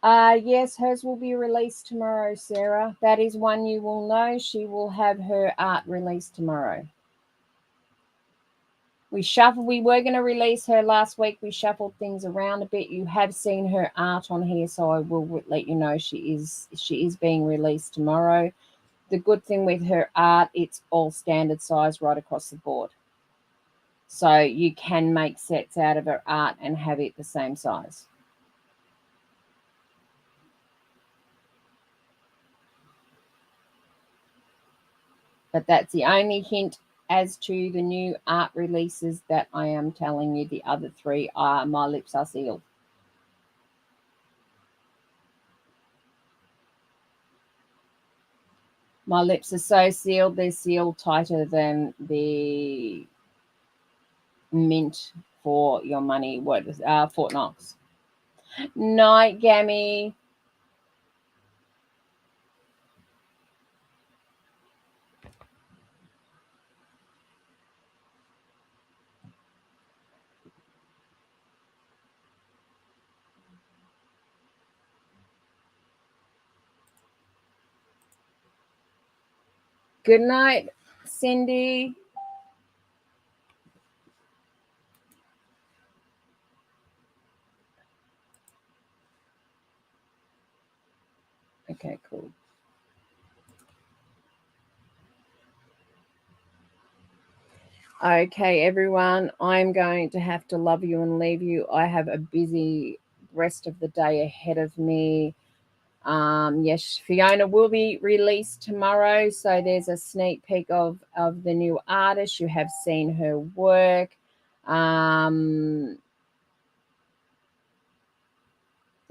Yes, hers will be released tomorrow, Sarah. That is one you will know. She will have her art released tomorrow. We were going to release her last week. We shuffled things around a bit. You have seen her art on here, so I will let you know she is being released tomorrow. The good thing with her art, it's all standard size right across the board. So you can make sets out of her art and have it the same size. But that's the only hint as to the new art releases that I am telling you. The other three are My Lips Are Sealed. My lips are so sealed, they're sealed tighter than the mint for your money. What is Fort Knox? Night, Gammy. Good night, Cindy. Okay, cool. Okay, everyone, I'm going to have to love you and leave you. I have a busy rest of the day ahead of me. Yes, Fiona will be released tomorrow, so there's a sneak peek of the new artist. You have seen her work.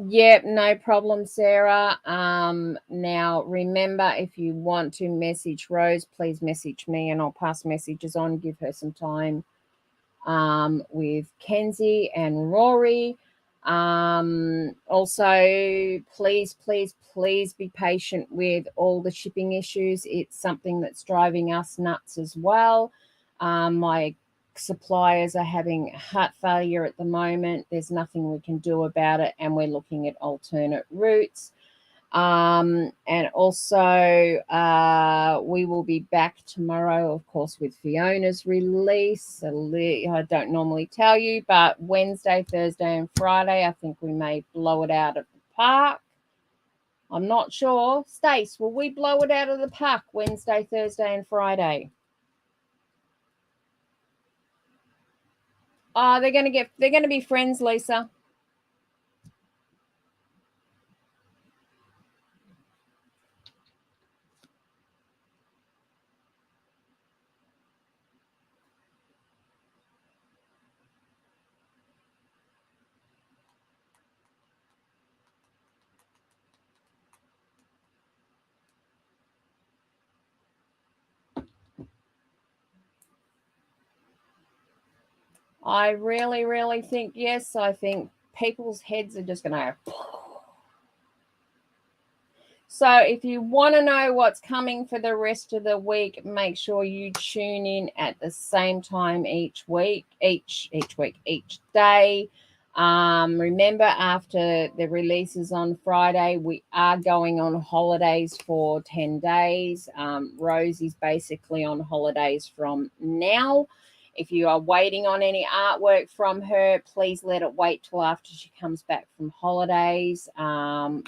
Yep, no problem, Sarah. Now remember, if you want to message Rose, please message me and I'll pass messages on, give her some time with Kenzie and Rory. Also, please be patient with all the shipping issues. It's something that's driving us nuts as well. My suppliers are having heart failure at the moment. There's nothing we can do about it, and we're looking at alternate routes. And also, we will be back tomorrow, of course, with Fiona's release. I don't normally tell you, but Wednesday, Thursday, and Friday, I think we may blow it out of the park. I'm not sure. Stace, will we blow it out of the park Wednesday, Thursday, and Friday? They're going to be friends, Lisa. I really, really think yes. I think people's heads are just going to go. So if you want to know what's coming for the rest of the week, make sure you tune in at the same time each day. Remember, after the releases on Friday, we are going on holidays for 10 days. Rose is basically on holidays from now. If you are waiting on any artwork from her, please let it wait till after she comes back from holidays.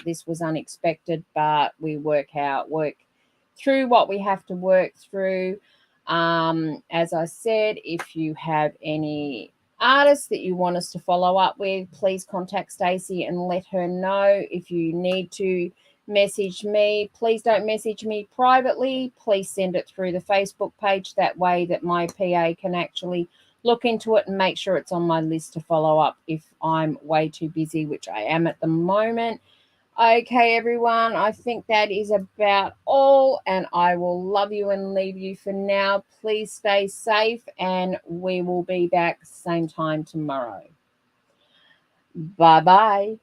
This was unexpected, but we work through what we have to work through. As I said, if you have any artists that you want us to follow up with, please contact Stacey and let her know. If you need to message me, please don't message me privately. Please send it through the Facebook page. That way that my PA can actually look into it and make sure it's on my list to follow up if I'm way too busy, which I am at the moment. Okay, everyone, I think that is about all, and I will love you and leave you for now. Please stay safe, and we will be back same time tomorrow. Bye-bye.